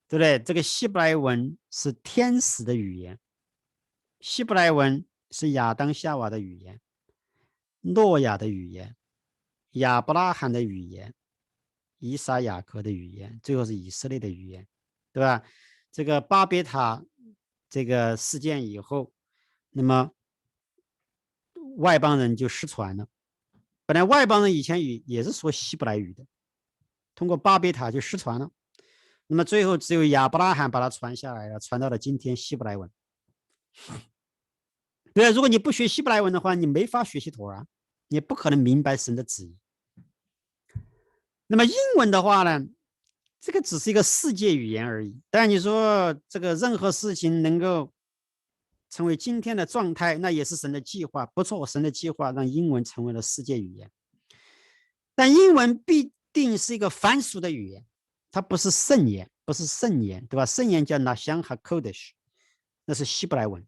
A: 对不对？这个希伯来文是天使的语言，希伯来文是亚当夏娃的语言，诺亚的语言，亚伯拉罕的语言，以撒雅各的语言，最后是以色列的语言，对吧？这个巴别塔这个事件以后，那么外邦人就失传了。本来外邦人以前也是说希伯来语的，通过巴别塔就失传了。那么最后只有亚伯拉罕把它传下来了，传到了今天希伯来文。对啊，如果你不学希伯来文的话，你没法学习妥拉，你不可能明白神的旨意。那么英文的话呢，这个只是一个世界语言而已。但你说这个任何事情能够成为今天的状态，那也是神的计划。不错，神的计划让英文成为了世界语言。但英文必定是一个凡俗的语言，它不是圣言，不是圣言，对吧？圣言叫 Nashon HaKodesh， 那是希伯来文。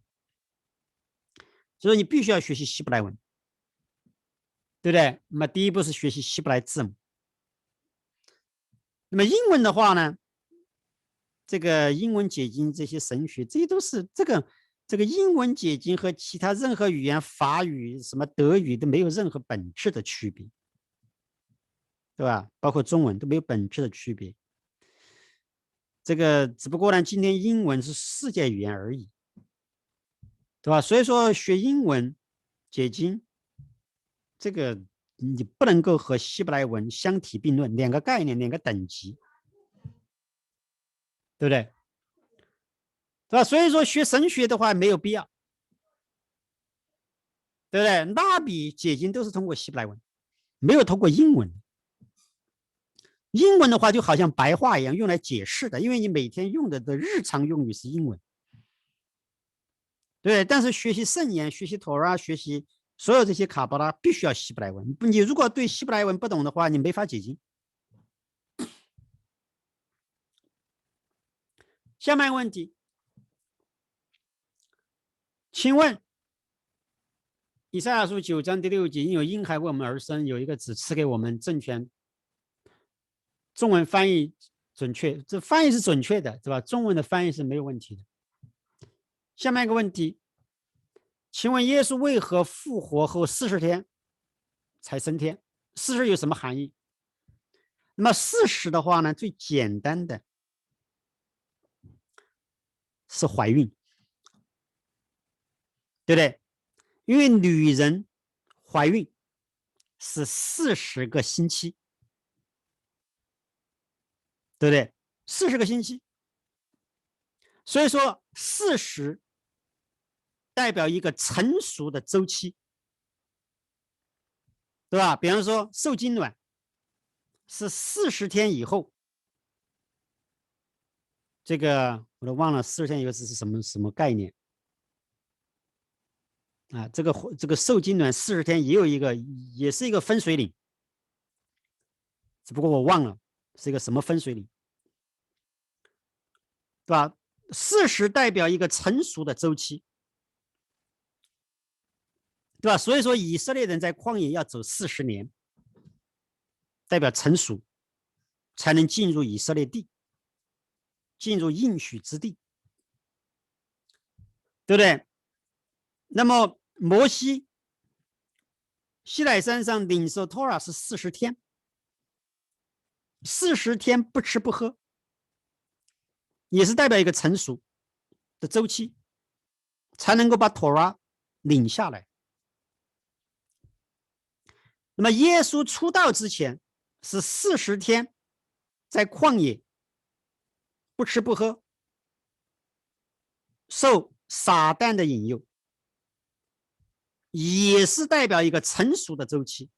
A: 所以你必须要学习希伯来文，对不对？那么第一步是学习希伯来字母。那么英文的话呢，这个英文解经这些神学，这些都是这个英文解经和其他任何语言，法语、什么德语都没有任何本质的区别，对吧？包括中文都没有本质的区别。这个只不过呢，今天英文是世界语言而已，对吧？所以说学英文解经，这个你不能够和希伯来文相提并论，两个概念，两个等级，对不对？对吧？所以说学神学的话没有必要，对不对？拉比解经都是通过希伯来文，没有通过英文。英文的话就好像白话一样，用来解释的，因为你每天用的日常用语是英文，对。但是学习圣言、学习妥拉、学习所有这些卡巴拉，必须要希伯来文。你如果对希伯来文不懂的话，你没法解经。下面一个问题，请问以赛亚书9章第6节，因有婴孩为我们而生，有一个子赐给我们政权。中文翻译准确，这翻译是准确的，对吧？中文的翻译是没有问题的。下面一个问题，请问耶稣为何复活后40天才升天？40有什么含义？那么40的话呢，最简单的是怀孕，对不对？因为女人怀孕是40个星期，对不对？40个星期，所以说40代表一个成熟的周期，对吧？比方说受精卵是40天以后，这个我都忘了40天以后是什么概念啊？这个受精卵40天也是一个分水岭，只不过我忘了是一个什么分水岭，对吧？40代表一个成熟的周期，对吧？所以说以色列人在旷野要走40年，代表成熟，才能进入以色列地，进入应许之地，对不对？那么摩西西奈山上领受托拉是40天，40天不吃不喝，也是代表一个成熟的周期，才能够把托拉领下来。那么耶稣出道之前是40天在旷野不吃不喝，受撒旦的引诱，也是代表一个成熟的周期，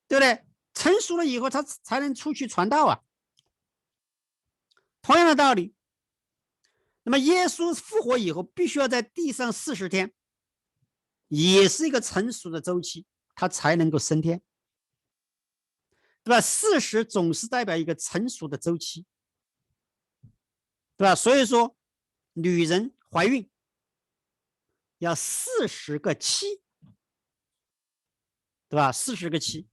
A: 对不对？成熟了以后，他才能出去传道啊。同样的道理，那么耶稣复活以后，必须要在地上40天，也是一个成熟的周期，他才能够升天，对吧？40总是代表一个成熟的周期，对吧？所以说，女人怀孕要40个期，对吧？40个期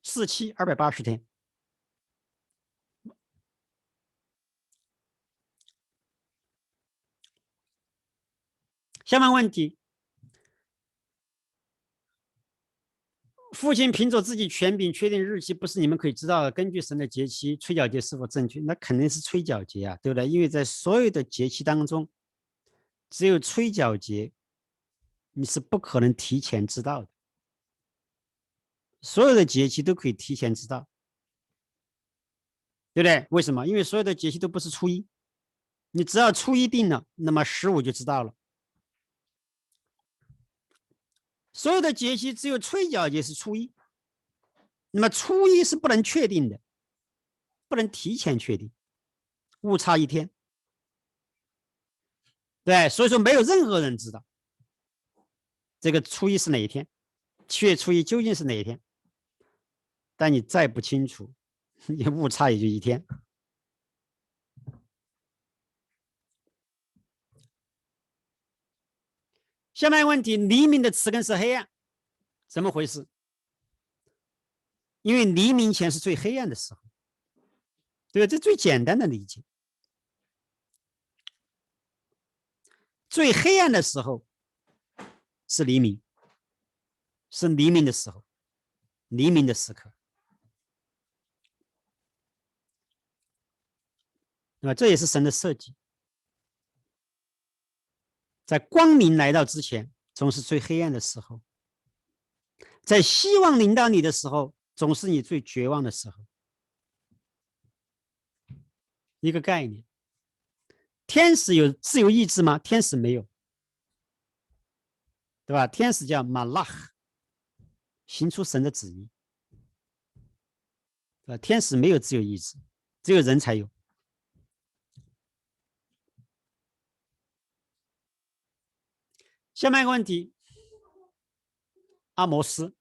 A: ，4期280天。下面问题，父亲凭着自己权柄确定日期，不是你们可以知道的。根据神的节期，吹角节是否正确？那肯定是吹角节啊，对不对？因为在所有的节期当中，只有吹角节你是不可能提前知道的，所有的节期都可以提前知道，对不对？为什么？因为所有的节期都不是初一，你只要初一定了，那么15就知道了。所有的节期只有吹角节是初一，那么初一是不能确定的，不能提前确定，误差1天。对，所以说没有任何人知道这个初一是哪一天，7月初一究竟是哪一天。但你再不清楚，也误差也就1天。下面问题，黎明的词根是黑暗，怎么回事？因为黎明前是最黑暗的时候，对吧？这最简单的理解。最黑暗的时候是黎明，是黎明的时候，黎明的时刻，对吧？这也是神的设计，在光明来到之前，总是最黑暗的时候；在希望临到你的时候，总是你最绝望的时候。一个概念。天使有自由意志吗？天使没有，对吧？天使叫马拉，行出神的旨意，对吧？天使没有自由意志，只有人才有。下面一个问题，阿摩斯，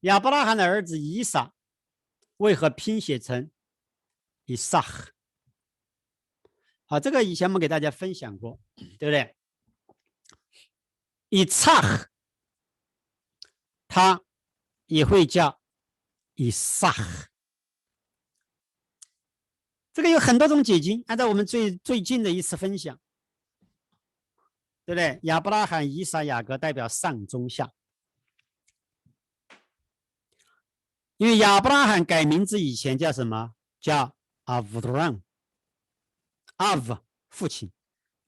A: 亚伯拉罕的儿子以撒为何拼写成以撒。好，这个以前我们给大家分享过，对不对？以撒，它也会叫以撒。这个有很多种解经，按照我们最近的一次分享，对不对？亚伯拉罕、以撒、雅各代表上中下。因为亚伯拉罕改名字以前叫什么？叫阿弗朗，阿弗父亲，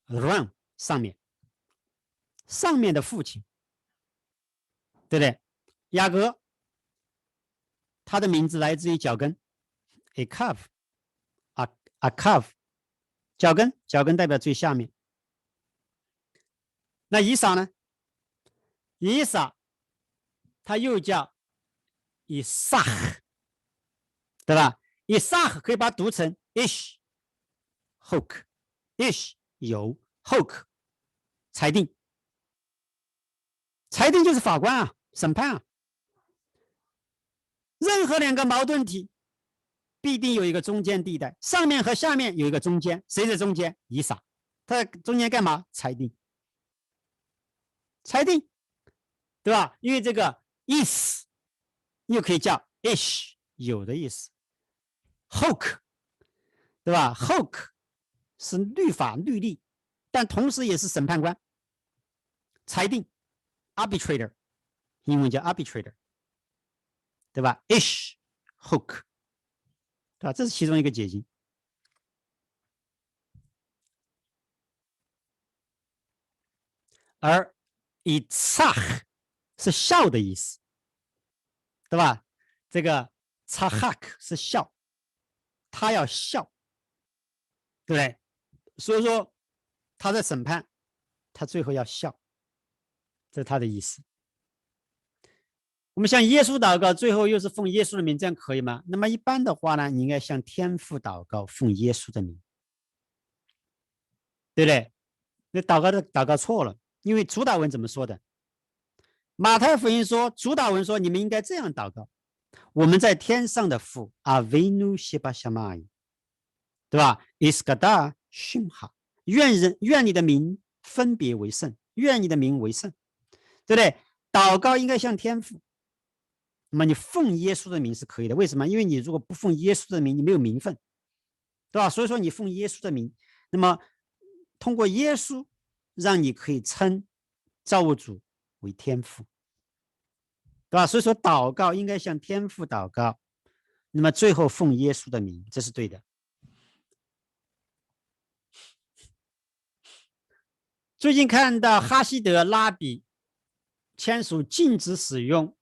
A: 朗上面的父亲，对不对？雅各他的名字来自于脚跟 ，akav， akav， 脚跟代表最下面。那以撒呢？以撒他又叫以撒，对吧？以撒可以把它读成 ish hok ish 有 hok 裁定，裁定就是法官啊，审判啊。任何两个矛盾体必定有一个中间地带，上面和下面有一个中间，谁在中间？以撒，他在中间干嘛？裁定，裁定，对吧？因为这个 is 又可以叫 ish 有的意思 ，hok 对吧 ？hok 是律法律例，但同时也是审判官，裁定 arbitrator， 英文叫 arbitrator， 对吧 ？ish hok， 对吧？这是其中一个解经。而以撒是笑的意思，对吧？这个查哈克是笑，他要笑，对不对？所以说他在审判，他最后要笑，这是他的意思。我们向耶稣祷告，最后又是奉耶稣的名，这样可以吗？那么一般的话呢，你应该向天父祷告，奉耶稣的名，对不对？那祷告错了，因为主祷文怎么说的？马太福音说，主祷文说，你们应该这样祷告：我们在天上的父，阿维努西巴夏玛伊，对吧？伊斯嘎达逊哈，愿你的名分别为圣，愿你的名为圣，对不对？祷告应该向天父。那么你奉耶稣的名是可以的，为什么？因为你如果不奉耶稣的名，你没有名分，对吧？所以说你奉耶稣的名，那么通过耶稣，让你可以称造物主为天父，对吧？所以说祷告应该向天父祷告，那么最后奉耶稣的名，这是对的。最近看到哈希德拉比签署禁止使用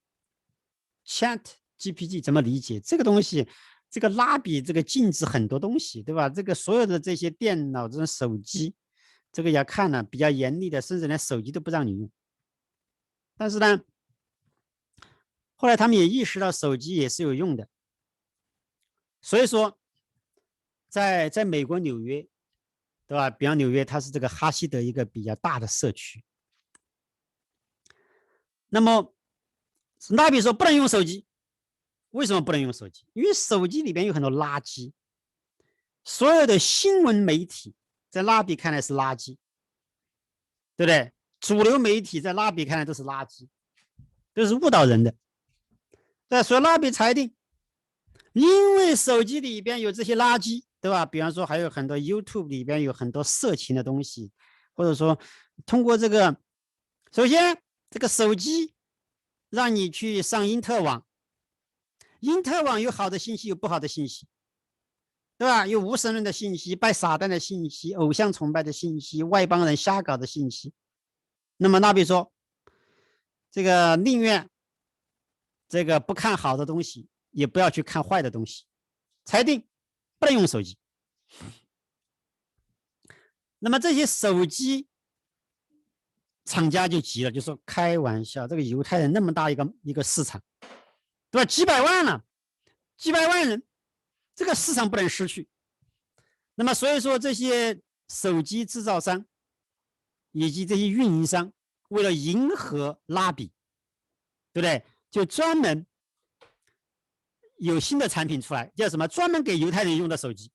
A: Chat GPT， 怎么理解这个东西？这个拉比这个禁止很多东西，对吧？这个所有的这些电脑、这种手机，这个要看呢比较严厉的，甚至连手机都不让你用。但是呢，后来他们也意识到手机也是有用的，所以说在美国纽约，对吧？比方纽约，它是这个哈希德一个比较大的社区。那么拉比说不能用手机，为什么不能用手机？因为手机里边有很多垃圾，所有的新闻媒体在拉比看来是垃圾，对不对？主流媒体在拉比看来都是垃圾，都是误导人的。对，所以拉比裁定，因为手机里边有这些垃圾，对吧？比方说还有很多 YouTube 里边有很多色情的东西，或者说通过这个，首先这个手机让你去上因特网，因特网有好的信息，有不好的信息，对吧？有无神论的信息，拜撒旦的信息，偶像崇拜的信息，外邦人瞎搞的信息。那么拉比说，这个宁愿这个不看好的东西，也不要去看坏的东西，裁定不能用手机。那么这些手机厂家就急了，就说开玩笑，这个犹太人那么大一个市场，对吧？几百万了，几百万人，这个市场不能失去。那么所以说这些手机制造商以及这些运营商，为了迎合拉比，对不对？就专门有新的产品出来，叫什么？专门给犹太人用的手机。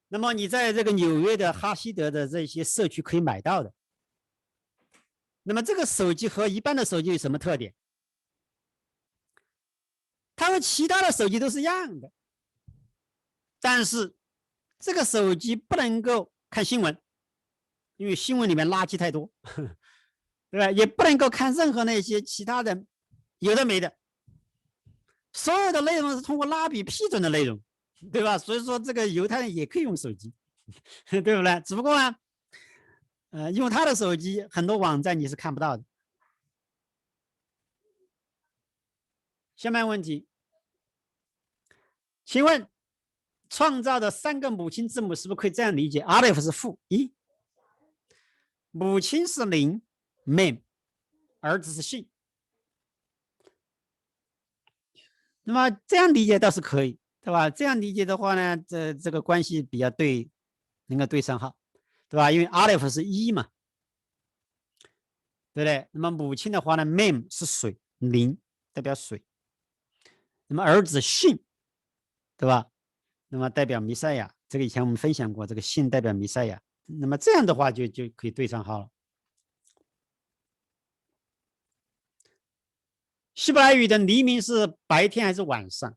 A: 那么你在这个纽约的哈希德的这些社区可以买到的。那么这个手机和一般的手机有什么特点？它和其他的手机都是一样的，但是这个手机不能够看新闻，因为新闻里面垃圾太多，对吧？也不能够看任何那些其他的有的没的，所有的内容是通过拉比批准的内容，对吧？所以说这个犹太人也可以用手机，对不对？只不过呢，用他的手机很多网站你是看不到的。下面问题，请问创造的3个母亲字母是不是可以这样理解 ？Aleph 是-1，母亲是0 ，Mem， 儿子是信。那么这样理解倒是可以，对吧？这样理解的话呢，这个关系比较对，能够对上号，对吧？因为 Aleph 是1嘛，对不对？那么母亲的话呢 ，Mem 是水，0代表水。那么儿子信，对吧？那么代表弥赛亚，这个以前我们分享过，这个信代表弥赛亚。那么这样的话就可以对上号了。希伯来语的黎明是白天还是晚上？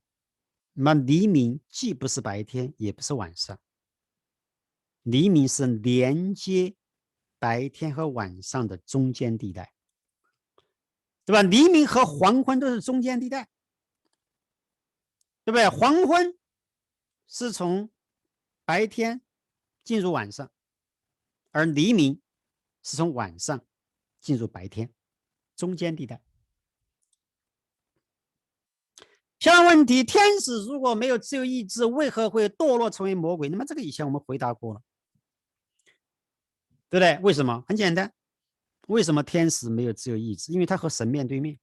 A: 那么黎明既不是白天，也不是晚上。黎明是连接白天和晚上的中间地带，对吧？黎明和黄昏都是中间地带，对不对？黄昏是从白天进入晚上，而黎明是从晚上进入白天，中间地带。下面问题：天使如果没有自由意志，为何会堕落成为魔鬼？那么这个以前我们回答过了，对不对？为什么？很简单，为什么天使没有自由意志？因为他和神面对面，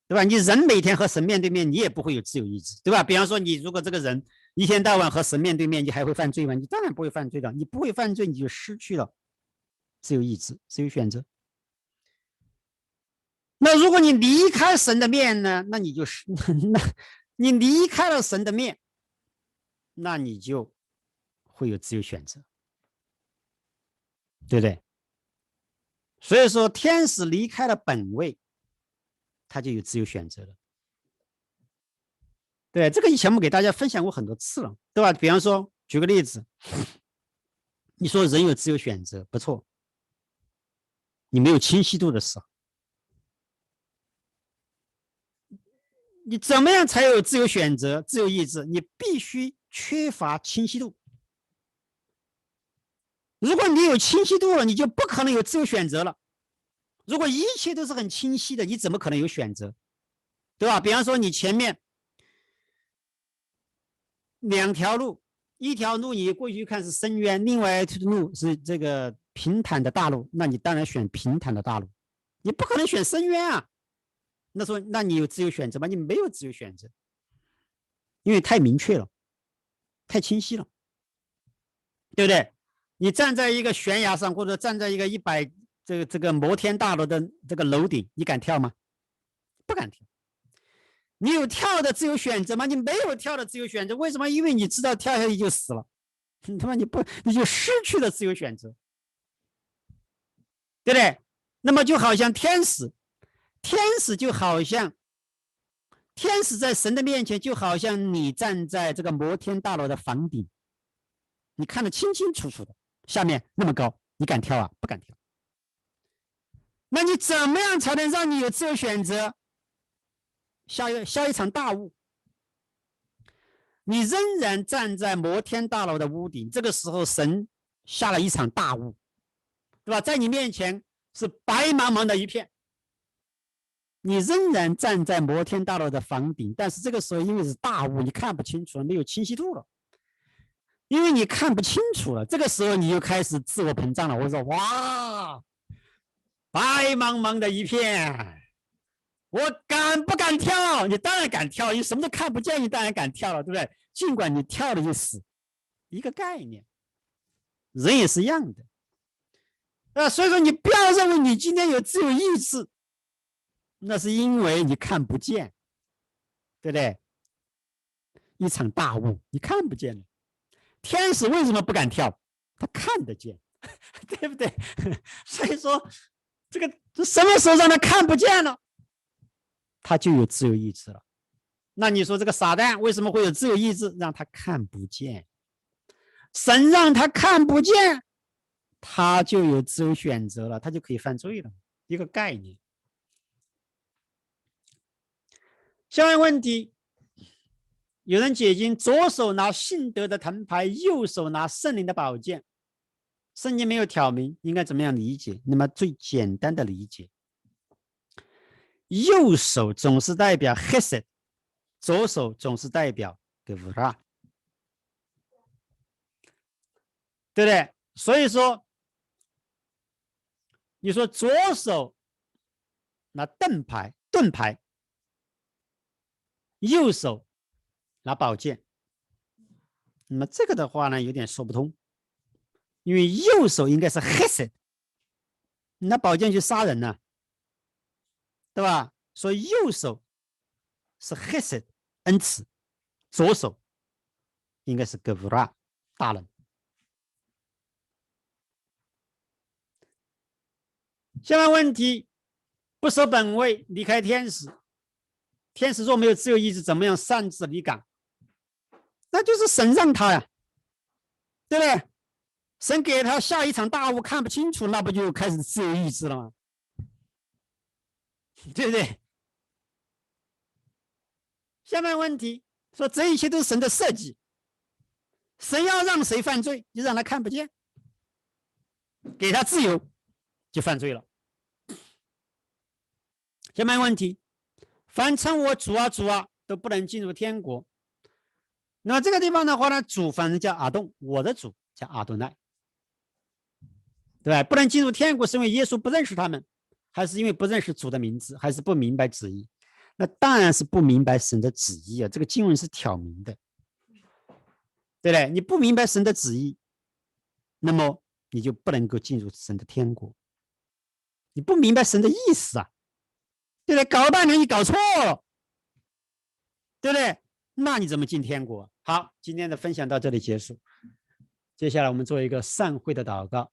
A: 对吧？你人每天和神面对面，你也不会有自由意志，对吧？比方说，你如果这个人一天到晚和神面对面，你还会犯罪吗？你当然不会犯罪的。你不会犯罪，你就失去了自由意志、自由选择。那如果你离开神的面呢？那你就是你离开了神的面，那你就会有自由选择，对不对？所以说，天使离开了本位，他就有自由选择了。对，这个以前我们给大家分享过很多次了，对吧？比方说，举个例子，你说人有自由选择，不错，你没有清晰度的时候，你怎么样才有自由选择、自由意志？你必须缺乏清晰度。如果你有清晰度了，你就不可能有自由选择了。如果一切都是很清晰的，你怎么可能有选择？对吧？比方说，你前面2条路，一条路你过去看是深渊，另外一条路是这个平坦的大路，那你当然选平坦的大路，你不可能选深渊啊。那说，那你有自由选择吗？你没有自由选择，因为太明确了，太清晰了，对不对？你站在一个悬崖上，或者站在一个100这个摩天大楼的这个楼顶，你敢跳吗？不敢跳。你有跳的自由选择吗？你没有跳的自由选择，为什么？因为你知道跳下去就死了，他妈你就失去了自由选择，对不对？那么就好像天使就好像天使在神的面前，就好像你站在这个摩天大楼的房顶，你看得清清楚楚的，下面那么高，你敢跳啊？不敢跳。那你怎么样才能让你有自由选择？下一场大雾，你仍然站在摩天大楼的屋顶，这个时候神下了一场大雾，对吧？在你面前是白茫茫的一片，你仍然站在摩天大楼的房顶，但是这个时候因为是大雾，你看不清楚了，没有清晰度了。因为你看不清楚了，这个时候你就开始自我膨胀了。我说哇，白茫茫的一片，我敢不敢跳？你当然敢跳，你什么都看不见，你当然敢跳了，对不对？尽管你跳了就死，一个概念。人也是一样的，所以说你不要认为你今天有自由意志，那是因为你看不见，对不对？一场大雾，你看不见了。天使为什么不敢跳？他看得见，对不对？所以说，这什么时候让他看不见了，他就有自由意志了。那你说这个撒旦为什么会有自由意志？让他看不见。神让他看不见，他就有自由选择了，他就可以犯罪了。一个概念。下面问题，有人解经，左手拿信德的藤牌，右手拿圣灵的宝剑。圣经没有挑明应该怎么样理解，那么最简单的理解，右手总是代表 Hesed， 左手总是代表 Gevurah， 对不对？所以说你说左手拿盾牌，右手拿宝剑，那么这个的话呢有点说不通，因为右手应该是 Hesed， 拿宝剑去杀人呢，对吧？所以右手是 Hesed 恩慈，左手应该是 Gevurah 大人。下面问题，不守本位，离开天使。天使若没有自由意志，怎么样擅自离港？那就是神让他呀，对不对？神给他下一场大雾，看不清楚，那不就开始自由意志了吗？对不对？下面问题说，这一切都是神的设计，神要让谁犯罪，就让他看不见，给他自由，就犯罪了。下面问题，凡称我主啊主啊，都不能进入天国。那么这个地方的话呢，主反正叫阿东，我的主叫阿多奈，对吧？不能进入天国，是因为耶稣不认识他们，还是因为不认识主的名字，还是不明白旨意？那当然是不明白神的旨意啊！这个经文是挑明的，对不对？你不明白神的旨意，那么你就不能够进入神的天国。你不明白神的意思啊，对不对？搞了半天你搞错了，对不对？那你怎么进天国？好，今天的分享到这里结束。接下来我们做一个散会的祷告。